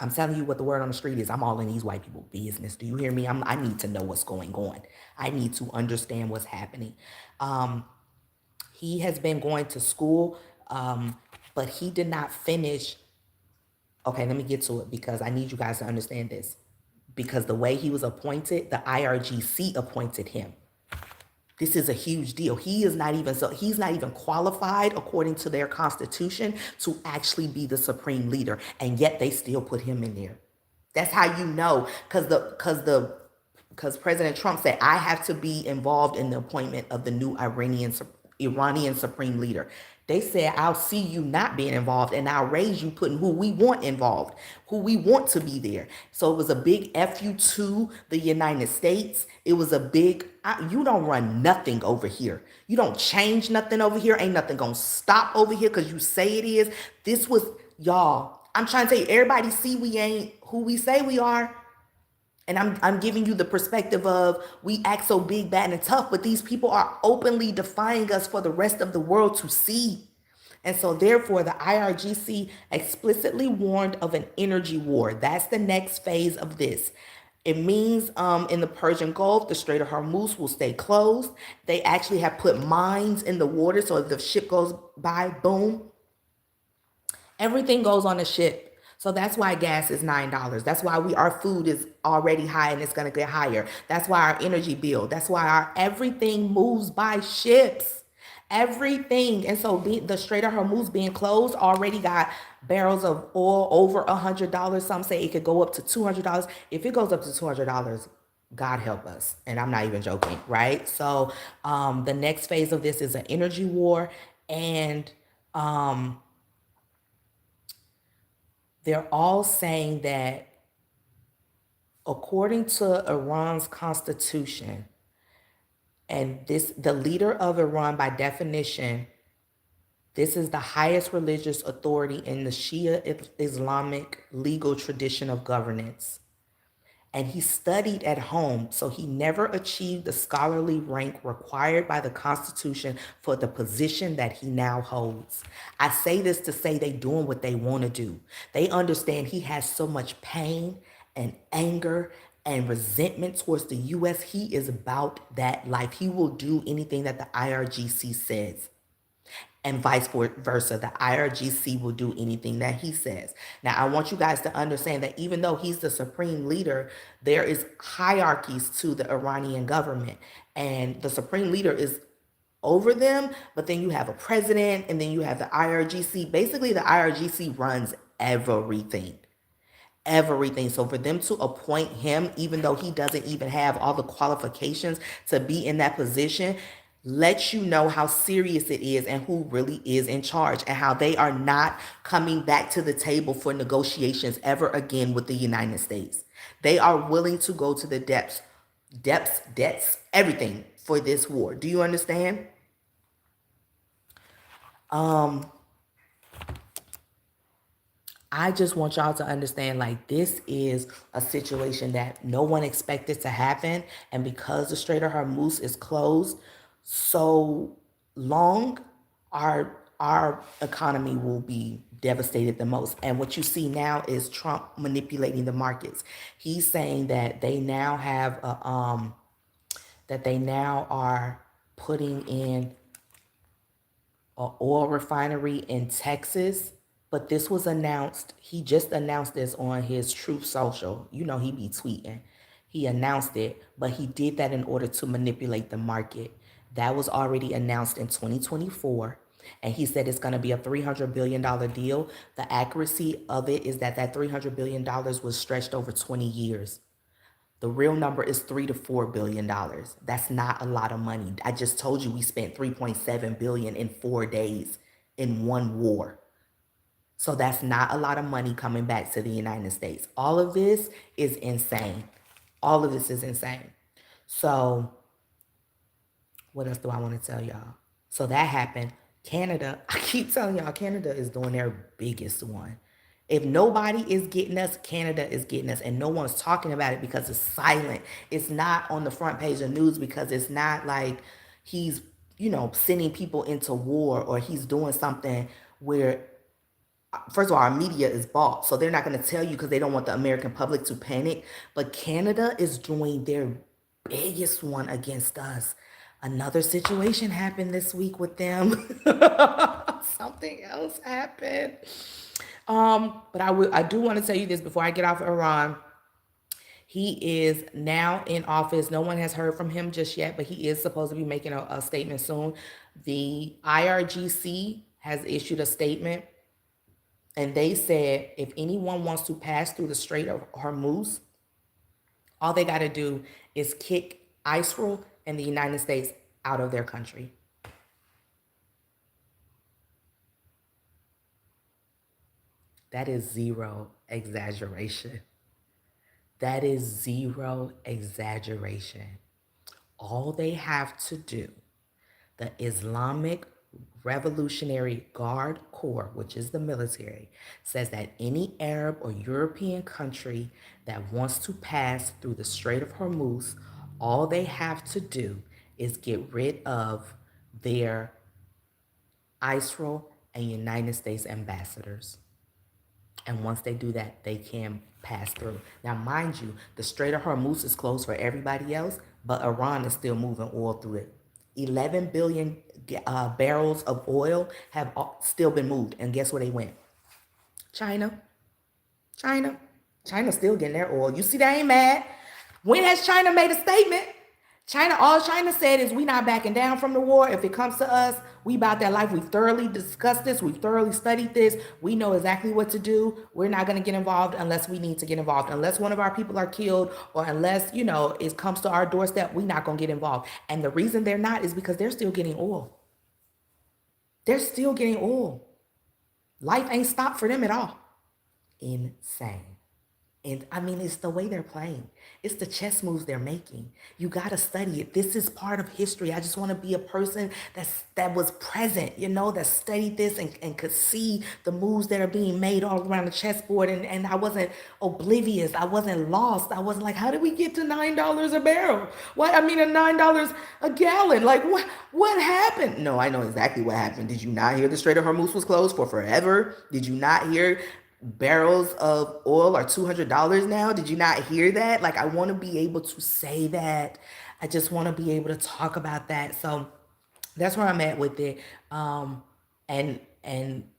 I'm telling you what the word on the street is. I'm all in these white people business. Do you hear me? I need to know what's going on. I need to understand what's happening. He has been going to school, but he did not finish Okay, let me get to it because I need you guys to understand this. Because the way he was appointed, the IRGC appointed him. This is a huge deal. He's not even qualified according to their constitution to actually be the supreme leader, and yet they still put him in there. That's how you know, because President Trump said I have to be involved in the appointment of the new Iranian supreme leader. They said I'll see you not being involved, and I'll raise you putting who we want involved, who we want to be there. So it was a big fu to the United States. It was a big you don't run nothing over here. You don't change nothing over here. Ain't nothing gonna stop over here because you say it is. This was y'all. I'm trying to tell you, everybody see we ain't who we say we are. And I'm giving you the perspective of we act so big, bad, and tough, but these people are openly defying us for the rest of the world to see. And so therefore, the IRGC explicitly warned of an energy war. That's the next phase of this. It means in the Persian Gulf, the Strait of Hormuz will stay closed. They actually have put mines in the water, so if the ship goes by, boom, everything goes on a ship. So that's why gas is $9. That's why our food is already high and it's gonna get higher. That's why our energy bill. That's why our everything moves by ships. Everything. And so the Strait of Hormuz being closed already got barrels of oil over $100. Some say it could go up to $200. If it goes up to $200, God help us. And I'm not even joking, right? So the next phase of this is an energy war. And they're all saying that according to Iran's constitution, and the leader of Iran by definition, this is the highest religious authority in the Shia Islamic legal tradition of governance. And he studied at home, so he never achieved the scholarly rank required by the Constitution for the position that he now holds. I say this to say they doing what they want to do. They understand he has so much pain and anger and resentment towards the U.S. He is about that life. He will do anything that the IRGC says, and vice versa. The IRGC will do anything that he says. Now, I want you guys to understand that even though he's the supreme leader, there is hierarchies to the Iranian government, and the supreme leader is over them, but then you have a president, and then you have the IRGC. Basically, the IRGC runs everything. Everything. So for them to appoint him, even though he doesn't even have all the qualifications to be in that position, lets you know how serious it is and who really is in charge, and how they are not coming back to the table for negotiations ever again with the United States. They are willing to go to the depths, everything for this war. Do you understand? I just want y'all to understand, like, this is a situation that no one expected to happen. And because the Strait of Hormuz is closed so long, our economy will be devastated the most. And what you see now is Trump manipulating the markets. He's saying that they now have that they now are putting in an oil refinery in Texas. But this was announced, he just announced this on his Truth Social. You know, he be tweeting. He announced it, but he did that in order to manipulate the market. That was already announced in 2024. And he said it's going to be a $300 billion deal. The accuracy of it is that $300 billion was stretched over 20 years. The real number is $3 to $4 billion. That's not a lot of money. I just told you we spent 3.7 billion in 4 days in one war. So that's not a lot of money coming back to the United States. All of this is insane. All of this is insane. So what else do I want to tell y'all? So that happened. Canada, I keep telling y'all, Canada is doing their biggest one. If nobody is getting us, Canada is getting us. And no one's talking about it because it's silent. It's not on the front page of news because it's not like he's, sending people into war, or he's doing something where, first of all, our media is bought. So they're not going to tell you because they don't want the American public to panic. But Canada is doing their biggest one against us. Another situation happened this week with them. Something else happened. But I do want to tell you this before I get off of Iran. He is now in office. No one has heard from him just yet, but he is supposed to be making a statement soon. The IRGC has issued a statement, and they said if anyone wants to pass through the Strait of Hormuz, all they got to do is kick Israel and the United States out of their country. That is zero exaggeration. That is zero exaggeration. All they have to do, the Islamic Revolutionary Guard Corps, which is the military, says that any Arab or European country that wants to pass through the Strait of Hormuz, all they have to do is get rid of their Israel and United States ambassadors. And once they do that, they can pass through. Now, mind you, the Strait of Hormuz is closed for everybody else, but Iran is still moving oil through it. 11 billion barrels of oil have still been moved. And guess where they went? China. China. China's still getting their oil. You see, they ain't mad. When has China made a statement? All China said is we not backing down from the war. If it comes to us, we about that life. We've thoroughly discussed this. We've thoroughly studied this. We know exactly what to do. We're not going to get involved unless we need to get involved. Unless one of our people are killed or unless, it comes to our doorstep, we're not going to get involved. And the reason they're not is because they're still getting oil. They're still getting oil. Life ain't stopped for them at all. Insane. And I mean, it's the way they're playing. It's the chess moves they're making. You got to study it. This is part of history. I just want to be a person that was present, that studied this and could see the moves that are being made all around the chessboard. And I wasn't oblivious. I wasn't lost. I wasn't like, how did we get to $9 a barrel? What? I mean, $9 a gallon. Like, what happened? No, I know exactly what happened. Did you not hear the Strait of Hormuz was closed for forever? Did you not hear barrels of oil are $200 now? Did you not hear that? Like, I want to be able to say that. I just want to be able to talk about that. So that's where I'm at with it. And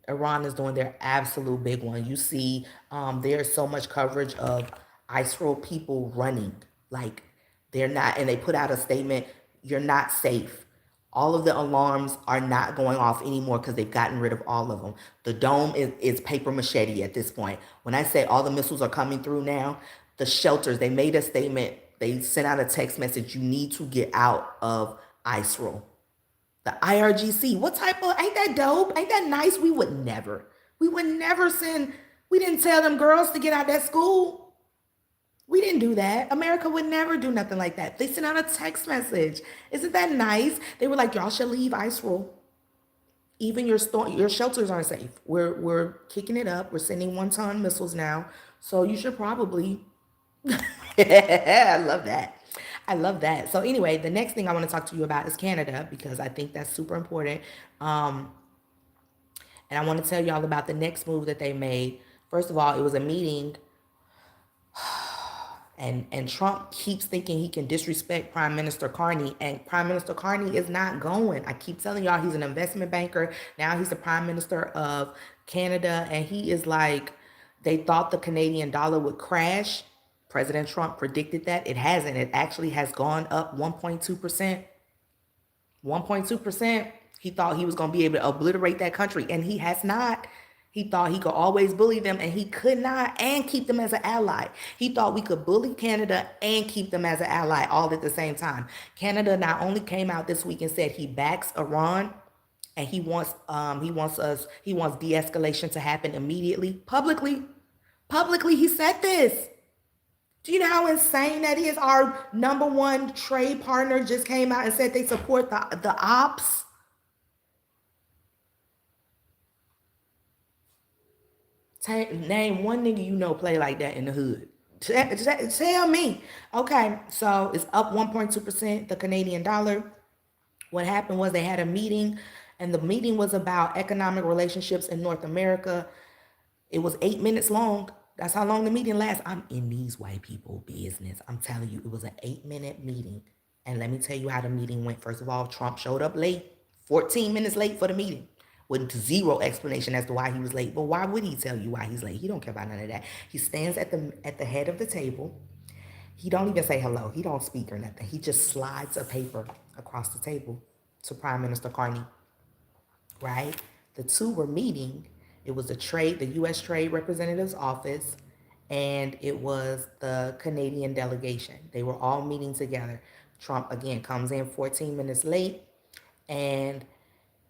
Iran is doing their absolute big one. You see, there's so much coverage of Israel people running. Like, they're not, and they put out a statement, you're not safe. All of the alarms are not going off anymore because they've gotten rid of all of them. The dome is paper machete at this point. When I say all the missiles are coming through now, the shelters, they made a statement. They sent out a text message. You need to get out of Israel. The IRGC, what type of, ain't that dope? Ain't that nice? We would never send, we didn't tell them girls to get out that school. We didn't do that. America would never do nothing like that. They sent out a text message. Isn't that nice? They were like, y'all should leave Israel. Even your shelters aren't safe. We're kicking it up. We're sending 1-ton missiles now. So you should probably. I love that. I love that. So anyway, the next thing I want to talk to you about is Canada because I think that's super important. And I want to tell y'all about the next move that they made. First of all, it was a meeting. And Trump keeps thinking he can disrespect Prime Minister Carney, and Prime Minister Carney is not going. I keep telling y'all he's an investment banker. Now he's the Prime Minister of Canada, and he is like, they thought the Canadian dollar would crash. President Trump predicted that. It hasn't. It actually has gone up 1.2%. 1.2%. He thought he was going to be able to obliterate that country, and he has not. He thought he could always bully them, and he could not, and keep them as an ally. He thought we could bully Canada and keep them as an ally all at the same time. Canada not only came out this week and said he backs Iran, and he wants de-escalation to happen immediately. Publicly, he said this. Do you know how insane that is? Our number one trade partner just came out and said they support the ops. Name one nigga play like that in the hood. Tell me. Okay, so it's up 1.2%, the Canadian dollar. What happened was they had a meeting, and the meeting was about economic relationships in North America. It was 8 minutes long. That's how long the meeting lasts. I'm in these white people business. I'm telling you, it was an 8-minute meeting. And let me tell you how the meeting went. First of all, Trump showed up late, 14 minutes late for the meeting. with zero explanation as to why he was late. But why would he tell you why he's late? He don't care about none of that. He stands at the head of the table. He don't even say hello. He don't speak or nothing. He just slides a paper across the table to Prime Minister Carney, right? The two were meeting. It was the U.S. Trade Representative's office, and it was the Canadian delegation. They were all meeting together. Trump, again, comes in 14 minutes late, and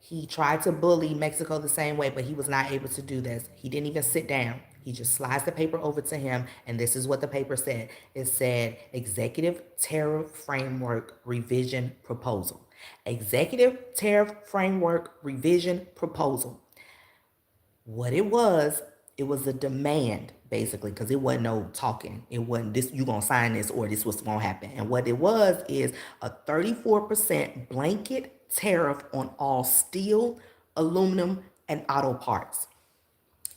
he tried to bully Mexico the same way, but he was not able to do this. He didn't even sit down. He just slides the paper over to him, and this is what the paper said. It said, Executive Tariff Framework Revision Proposal. Executive Tariff Framework Revision Proposal. What it was a demand, basically, because it wasn't no talking. It wasn't this, you gonna sign this or this was gonna happen. And what it was is a 34% blanket tariff on all steel, aluminum, and auto parts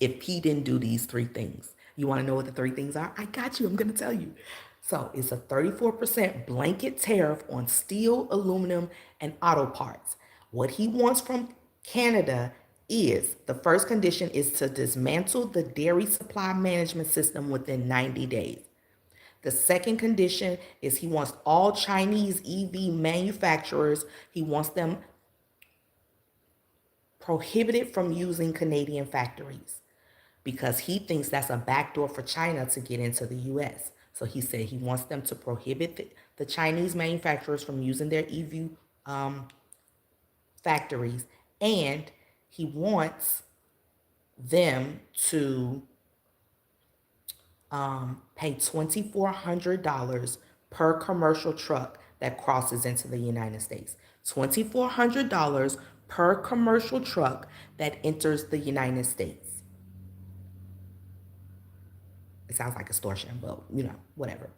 if he didn't do these three things. You want to know what the three things are? I got you. I'm going to tell you. So it's a 34% blanket tariff on steel, aluminum, and auto parts. What he wants from Canada is the first condition is to dismantle the dairy supply management system within 90 days. The second condition is he wants all Chinese EV manufacturers, he wants them prohibited from using Canadian factories because he thinks that's a backdoor for China to get into the US. So he said he wants them to prohibit the Chinese manufacturers from using their EV factories, and he wants them to pay $2,400 per commercial truck that crosses into the United States. $2,400 per commercial truck that enters the United States. It sounds like extortion, but whatever.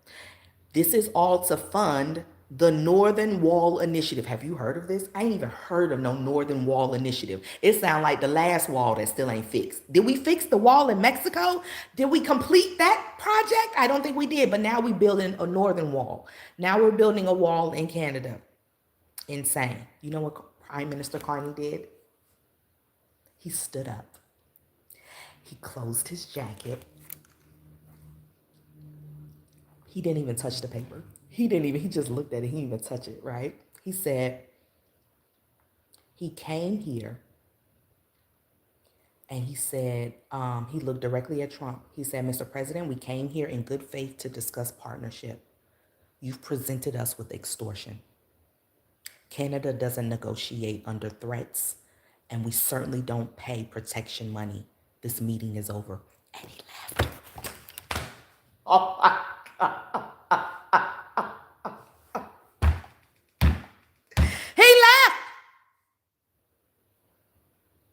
This is all to fund the Northern Wall Initiative. Have you heard of this? I ain't even heard of no Northern Wall Initiative. It sounds like the last wall that still ain't fixed. Did we fix the wall in Mexico? Did we complete that project? I don't think we did, but now we're building a Northern Wall. Now we're building a wall in Canada. Insane. You know what Prime Minister Carney did? He stood up. He closed his jacket. He didn't even touch the paper. He just looked at it. He didn't even touch it, right? He said, he came here and he said, he looked directly at Trump. He said, Mr. President, we came here in good faith to discuss partnership. You've presented us with extortion. Canada doesn't negotiate under threats, and we certainly don't pay protection money. This meeting is over. And he left. Oh my God. He left.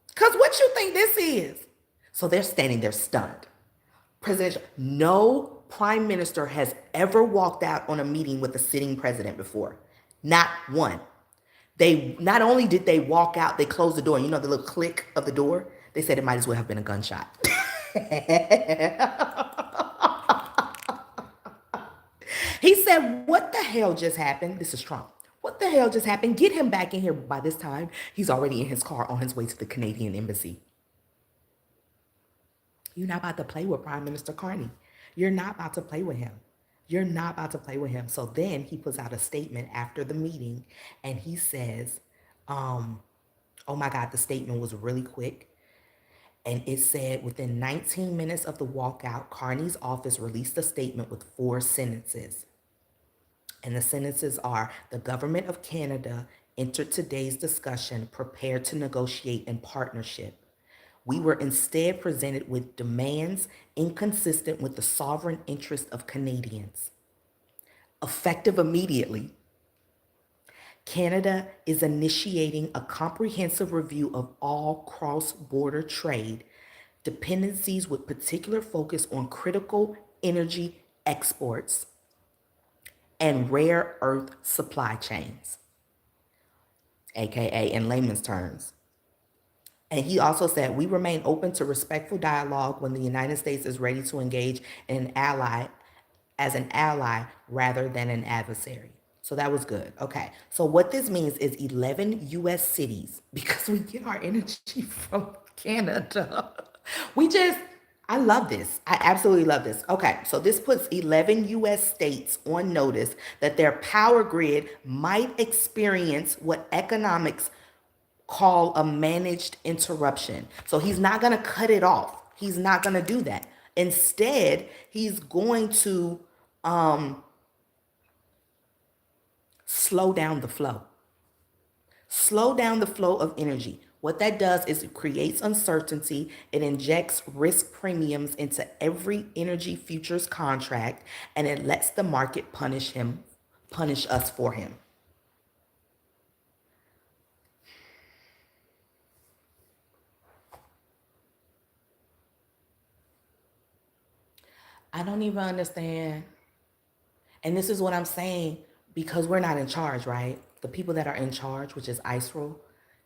Because what you think this is? So they're standing there stunned. No prime minister has ever walked out on a meeting with a sitting president before. Not one. They not only did they walk out, they closed the door. You know the little click of the door? They said it might as well have been a gunshot. He said, what the hell just happened? This is Trump. What the hell just happened? Get him back in here. By this time, he's already in his car on his way to the Canadian embassy. You're not about to play with Prime Minister Carney. You're not about to play with him. You're not about to play with him. So then he puts out a statement after the meeting and he says, oh my God, the statement was really quick. And it said within 19 minutes of the walkout, Carney's office released a statement with 4 sentences. And the sentences are, the government of Canada entered today's discussion prepared to negotiate in partnership. We were instead presented with demands inconsistent with the sovereign interest of Canadians. Effective immediately, Canada is initiating a comprehensive review of all cross-border trade dependencies with particular focus on critical energy exports and rare earth supply chains, aka in layman's terms. And he also said, we remain open to respectful dialogue when the United States is ready to engage as an ally rather than an adversary. So that was good. Okay. So what this means is 11 US cities, because we get our energy from Canada. We just, I love this. I absolutely love this. Okay. So this puts 11 US states on notice that their power grid might experience what economics call a managed interruption. So he's not going to cut it off. He's not going to do that. Instead, he's going to slow down the flow. Slow down the flow of energy. What that does is it creates uncertainty. It injects risk premiums into every energy futures contract, and it lets the market punish us for him. I don't even understand. And this is what I'm saying, because we're not in charge, right? The people that are in charge, which is ISRO,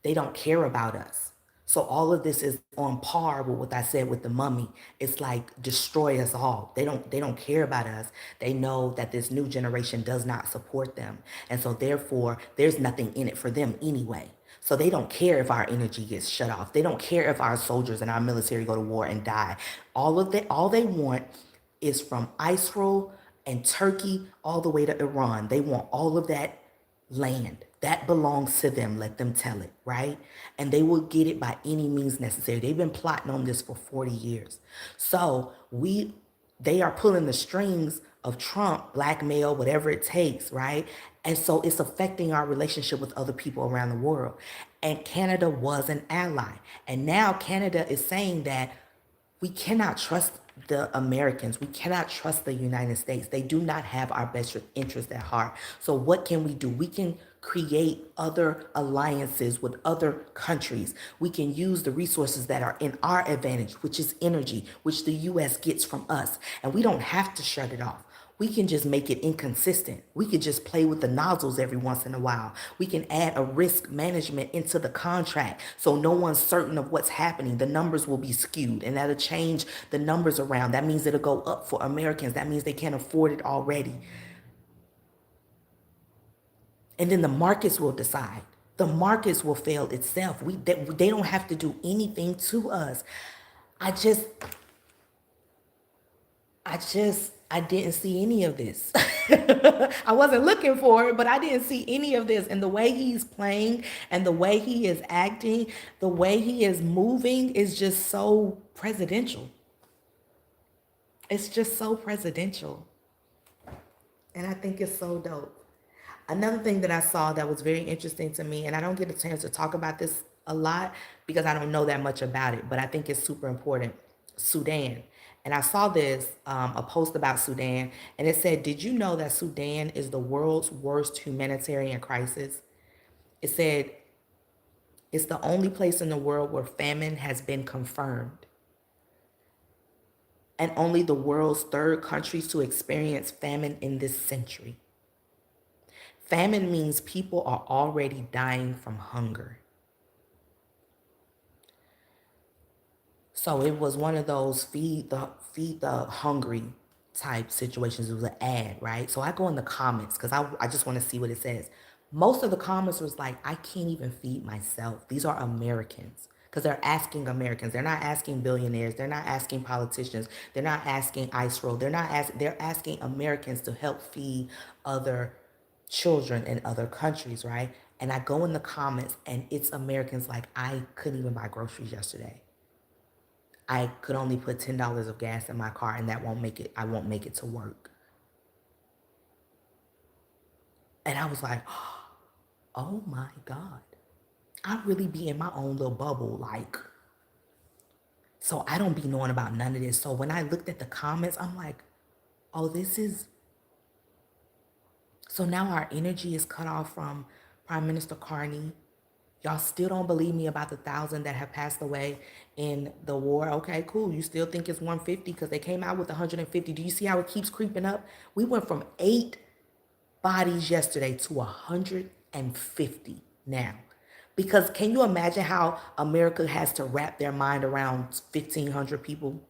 they don't care about us. So all of this is on par with what I said with the mummy. It's like destroy us all. They don't care about us. They know that this new generation does not support them. And so therefore there's nothing in it for them anyway. So they don't care if our energy gets shut off. They don't care if our soldiers and our military go to war and die. All they want is from Israel and Turkey all the way to Iran. They want all of that land. That belongs to them. Let them tell it, right? And they will get it by any means necessary. They've been plotting on this for 40 years. So they are pulling the strings of Trump, blackmail, whatever it takes, right? And so it's affecting our relationship with other people around the world. And Canada was an ally. And now Canada is saying that we cannot trust the Americans. We cannot trust the United States. They do not have our best interest at heart. So what can we do? We can create other alliances with other countries. We can use the resources that are in our advantage, which is energy, which the US gets from us. And we don't have to shut it off. We can just make it inconsistent. We could just play with the nozzles every once in a while. We can add a risk management into the contract so no one's certain of what's happening. The numbers will be skewed, and that'll change the numbers around. That means it'll go up for Americans. That means they can't afford it already. And then the markets will decide. The markets will fail itself. They don't have to do anything to us. I just I didn't see any of this. I wasn't looking for it, but I didn't see any of this. And the way he's playing and the way he is acting, the way he is moving is just so presidential. It's just so presidential. And I think it's so dope. Another thing that I saw that was very interesting to me, and I don't get a chance to talk about this a lot because I don't know that much about it, but I think it's super important. Sudan. And I saw this, a post about Sudan, and it said, did you know that Sudan is the world's worst humanitarian crisis? It said, it's the only place in the world where famine has been confirmed, and only the world's third country to experience famine in this century. Famine means people are already dying from hunger. So it was one of those feed the hungry type situations. It was an ad, right? So I go in the comments because I just want to see what it says. Most of the comments was like, I can't even feed myself. These are Americans. Because they're asking Americans. They're not asking billionaires. They're not asking politicians. They're not asking ISRO. They're asking Americans to help feed other children in other countries, right? And I go in the comments and it's Americans like, I couldn't even buy groceries yesterday. I could only put $10 of gas in my car and that won't make it, I won't make it to work. And I was like, oh my God. I really be in my own little bubble, like, so I don't be knowing about none of this. So when I looked at the comments, I'm like, oh, this is, so now our energy is cut off from Prime Minister Carney. Y'all still don't believe me about the 1,000 that have passed away in the war. Okay, cool. You still think it's 150 because they came out with 150. Do you see how it keeps creeping up? We went from 8 bodies yesterday to 150 now. Because can you imagine how America has to wrap their mind around 1,500 people,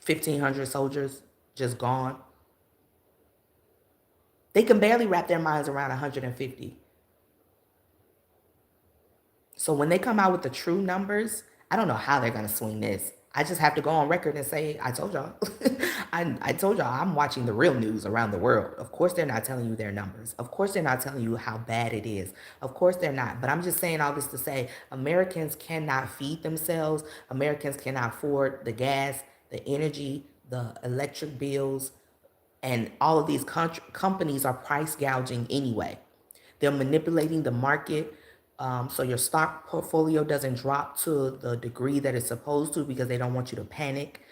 1,500 soldiers just gone? They can barely wrap their minds around 150. So when they come out with the true numbers, I don't know how they're going to swing this. I just have to go on record and say, I told y'all. I told y'all I'm watching the real news around the world. Of course, they're not telling you their numbers. Of course, they're not telling you how bad it is. Of course, they're not. But I'm just saying all this to say Americans cannot feed themselves. Americans cannot afford the gas, the energy, the electric bills, and all of these companies are price gouging anyway. They're manipulating the market, so your stock portfolio doesn't drop to the degree that it's supposed to because they don't want you to panic.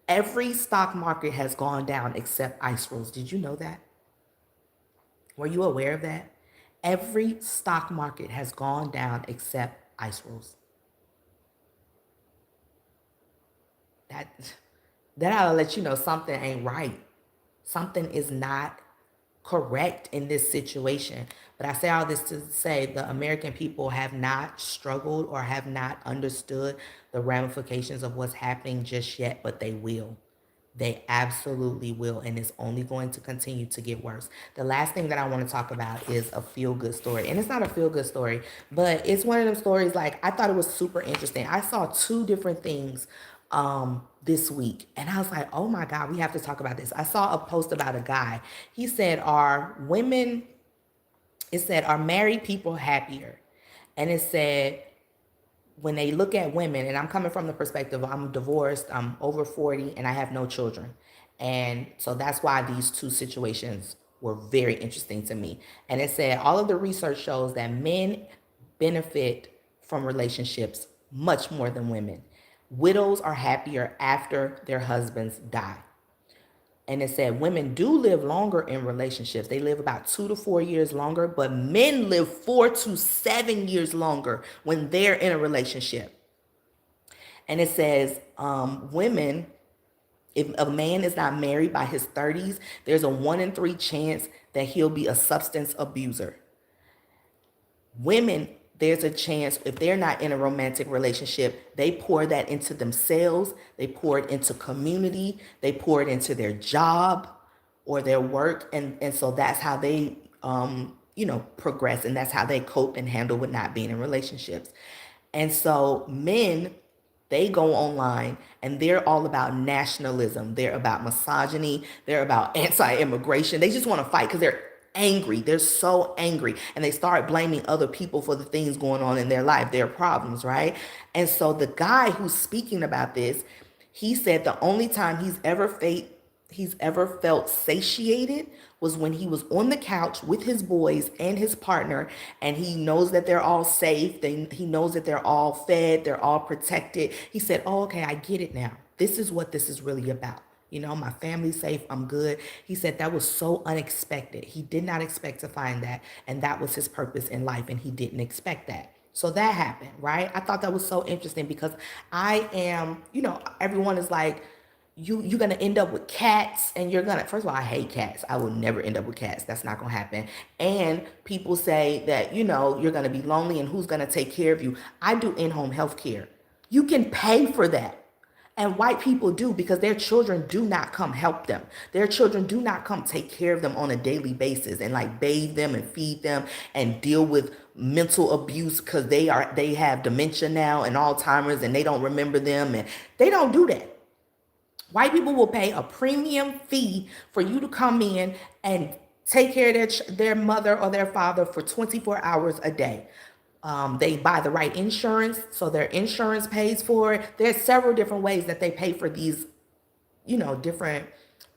Every stock market has gone down except ice rolls. Did you know that? Were you aware of that? Every stock market has gone down except ice rolls. That that ought to let you know something ain't right. Something is not correct in this situation. But I say all this to say the American people have not struggled or have not understood the ramifications of what's happening just yet, but they will. They absolutely will, and it's only going to continue to get worse. The last thing that I want to talk about is a feel good story. And it's not a feel good story, but it's one of them stories like I thought it was super interesting. I saw two different things this week, and I was like, oh my God, we have to talk about this. I saw a post about a guy. He said, are married people happier? And it said, when they look at women, and I'm coming from the perspective, I'm divorced, I'm over 40, and I have no children. And so that's why these two situations were very interesting to me. And it said, all of the research shows that men benefit from relationships much more than women. Widows are happier after their husbands die. And it said women do live longer in relationships. They live about 2 to 4 years longer, but men live 4 to 7 years longer when they're in a relationship. And it says women, if a man is not married by his 30s, there's a 1 in 3 chance that he'll be a substance abuser. Women, there's a chance if they're not in a romantic relationship, they pour that into themselves, they pour it into community, they pour it into their job or their work. And so that's how they, progress, and that's how they cope and handle with not being in relationships. And so men, they go online and they're all about nationalism. They're about misogyny. They're about anti-immigration. They just want to fight because they're angry. They're so angry. And they start blaming other people for the things going on in their life, their problems, right? And so the guy who's speaking about this, he said the only time he's ever felt satiated was when he was on the couch with his boys and his partner, and he knows that they're all safe. He knows that they're all fed, they're all protected. He said, oh, okay, I get it now. This is what this is really about. You know, my family's safe, I'm good. He said that was so unexpected. He did not expect to find that, and that was his purpose in life, and he didn't expect that. So that happened, right? I thought that was so interesting because I am, everyone is like, you're gonna end up with cats, and you're gonna, first of all, I hate cats. I will never end up with cats. That's not gonna happen. And people say that, you're gonna be lonely and who's gonna take care of you. I do in-home health care. You can pay for that. And white people do because their children do not come help them. Their children do not come take care of them on a daily basis and like bathe them and feed them and deal with mental abuse because they have dementia now and Alzheimer's and they don't remember them, and they don't do that. White people will pay a premium fee for you to come in and take care of their mother or their father for 24 hours a day. They buy the right insurance, so their insurance pays for it. There's several different ways that they pay for these, different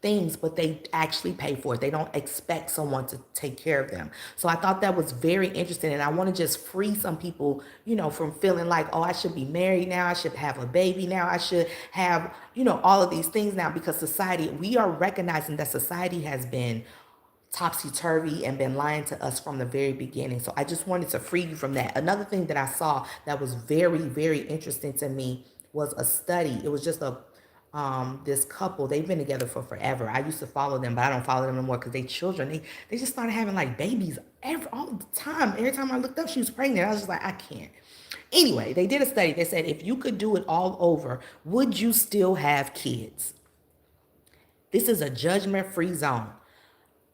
things, but they actually pay for it. They don't expect someone to take care of them. So I thought that was very interesting. And I want to just free some people, from feeling like, oh, I should be married now. I should have a baby now. I should have, all of these things now, because we are recognizing that society has been topsy-turvy and been lying to us from the very beginning. So I just wanted to free you from that. Another thing that I saw that was very, very interesting to me was a study. It was just this couple. They've been together for forever. I used to follow them, but I don't follow them anymore because they children, they just started having like babies all the time. Every time I looked up, she was pregnant. I was just like, I can't. Anyway, they did a study. They said, if you could do it all over, would you still have kids? This is a judgment-free zone.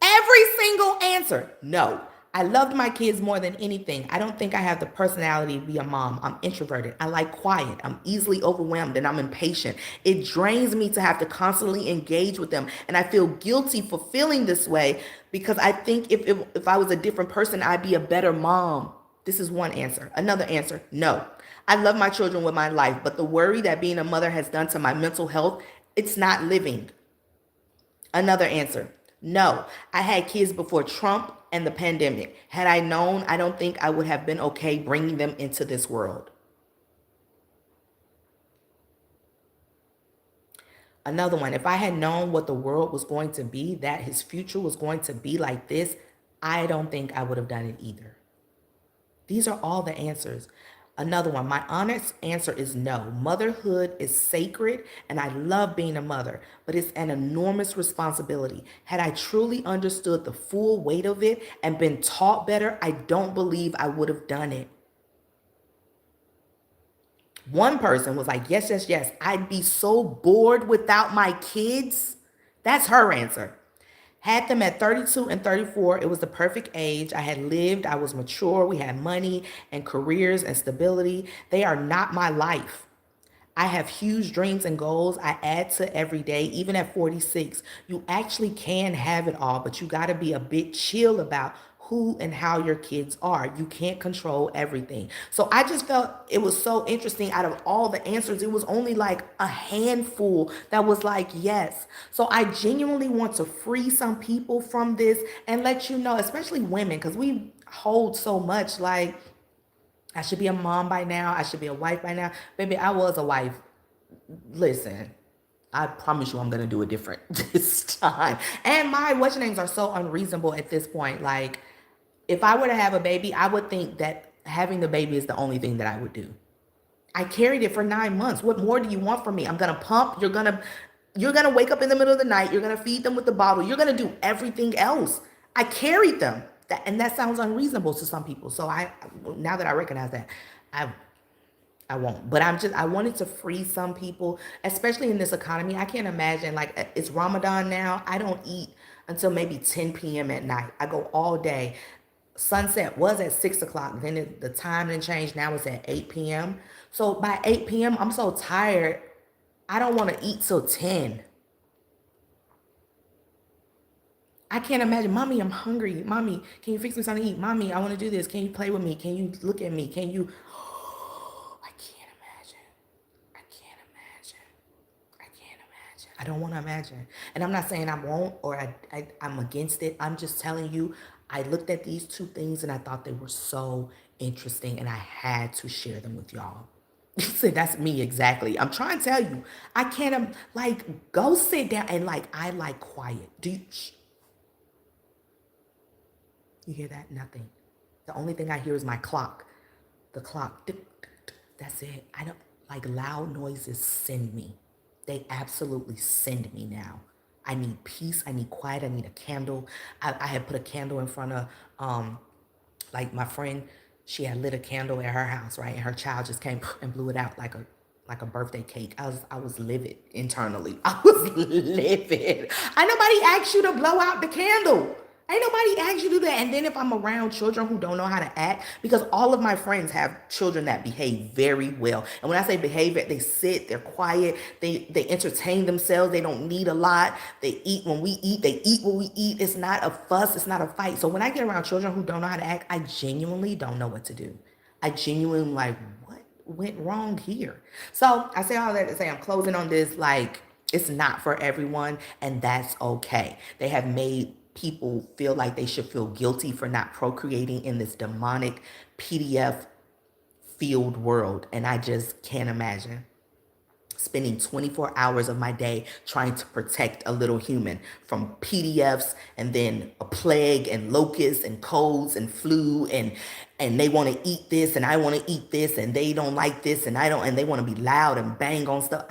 Every single answer, no. I loved my kids more than anything. I don't think I have the personality to be a mom. I'm introverted. I like quiet. I'm easily overwhelmed and I'm impatient. It drains me to have to constantly engage with them. And I feel guilty for feeling this way because I think if I was a different person, I'd be a better mom. This is one answer. Another answer, no. I love my children with my life, but the worry that being a mother has done to my mental health, it's not living. Another answer, no. I had kids before Trump and the pandemic. Had I known, I don't think I would have been okay bringing them into this world. Another one, if I had known what the world was going to be, that his future was going to be like this, I don't think I would have done it either. These are all the answers. Another one, my honest answer is no. Motherhood is sacred and I love being a mother, but it's an enormous responsibility. Had I truly understood the full weight of it and been taught better, I don't believe I would have done it. One person was like, yes, yes, yes. I'd be so bored without my kids. That's her answer. Had them at 32 and 34. It was the perfect age. I had lived, I was mature, we had money and careers and stability. They are not my life. I have huge dreams and goals I add to every day, even at 46. You actually can have it all, but you got to be a bit chill about who and how your kids are. You can't control everything. So I just felt it was so interesting. Out of all the answers, it was only like a handful that was like, yes. So I genuinely want to free some people from this and let you know, especially women, because we hold so much like, I should be a mom by now. I should be a wife by now. Baby, I was a wife. Listen, I promise you I'm going to do it different this time. And my what's names are so unreasonable at this point. Like, if I were to have a baby, I would think that having the baby is the only thing that I would do. I carried it for 9 months. What more do you want from me? I'm going to pump. You're gonna wake up in the middle of the night. You're going to feed them with the bottle. You're going to do everything else. I carried them. And that sounds unreasonable to some people. So now that I recognize that, I I won't. But I wanted to free some people, especially in this economy. I can't imagine, like, it's Ramadan now. I don't eat until maybe 10 p.m. at night. I go all day. Sunset was at 6 o'clock. Then the time didn't change. Now it's at 8 p.m. So by 8 p.m., I'm so tired. I don't want to eat till 10. I can't imagine, mommy, I'm hungry. Mommy, can you fix me something to eat? Mommy, I want to do this. Can you play with me? Can you look at me? Can you? I can't imagine. I can't imagine. I can't imagine. I don't want to imagine. And I'm not saying I won't or I'm against it. I'm just telling you, I looked at these two things and I thought they were so interesting and I had to share them with y'all. So that's me exactly. I'm trying to tell you, I can't, like, go sit down and, like, I like quiet. You hear that? Nothing. The only thing I hear is my clock. The clock. Tick, tick, tick. That's it. I don't like loud noises. Send me. They absolutely send me now. I need peace. I need quiet. I need a candle. I had put a candle in front of like my friend. She had lit a candle at her house, right? And her child just came and blew it out like a birthday cake. I was livid internally. I was livid. I nobody asked you to blow out the candle. Ain't nobody asked you to do that. And then if I'm around children who don't know how to act, because all of my friends have children that behave very well. And when I say behave, they sit, they're quiet, they entertain themselves, they don't need a lot. They eat when we eat, they eat when we eat. It's not a fuss, it's not a fight. So when I get around children who don't know how to act, I genuinely don't know what to do. I genuinely like, what went wrong here? So I say all that to say I'm closing on this, like, it's not for everyone, and that's okay. They have made people feel like they should feel guilty for not procreating in this demonic PDF filled world. And I just can't imagine spending 24 hours of my day trying to protect a little human from PDFs and then a plague and locusts and colds and flu and they want to eat this and I want to eat this and they don't like this and I don't and they want to be loud and bang on stuff.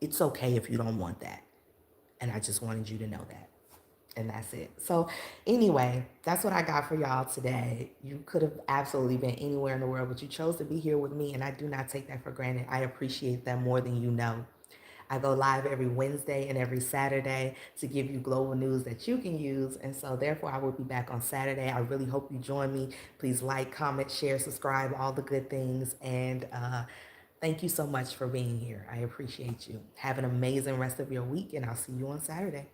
It's okay if you don't want that. And I just wanted you to know that. And that's it. So anyway, that's what I got for y'all today. You could have absolutely been anywhere in the world, but you chose to be here with me. And I do not take that for granted. I appreciate that more than you know. I go live every Wednesday and every Saturday to give you global news that you can use. And so, therefore, I will be back on Saturday. I really hope you join me. Please like, comment, share, subscribe, all the good things. And thank you so much for being here. I appreciate you. Have an amazing rest of your week, and I'll see you on Saturday.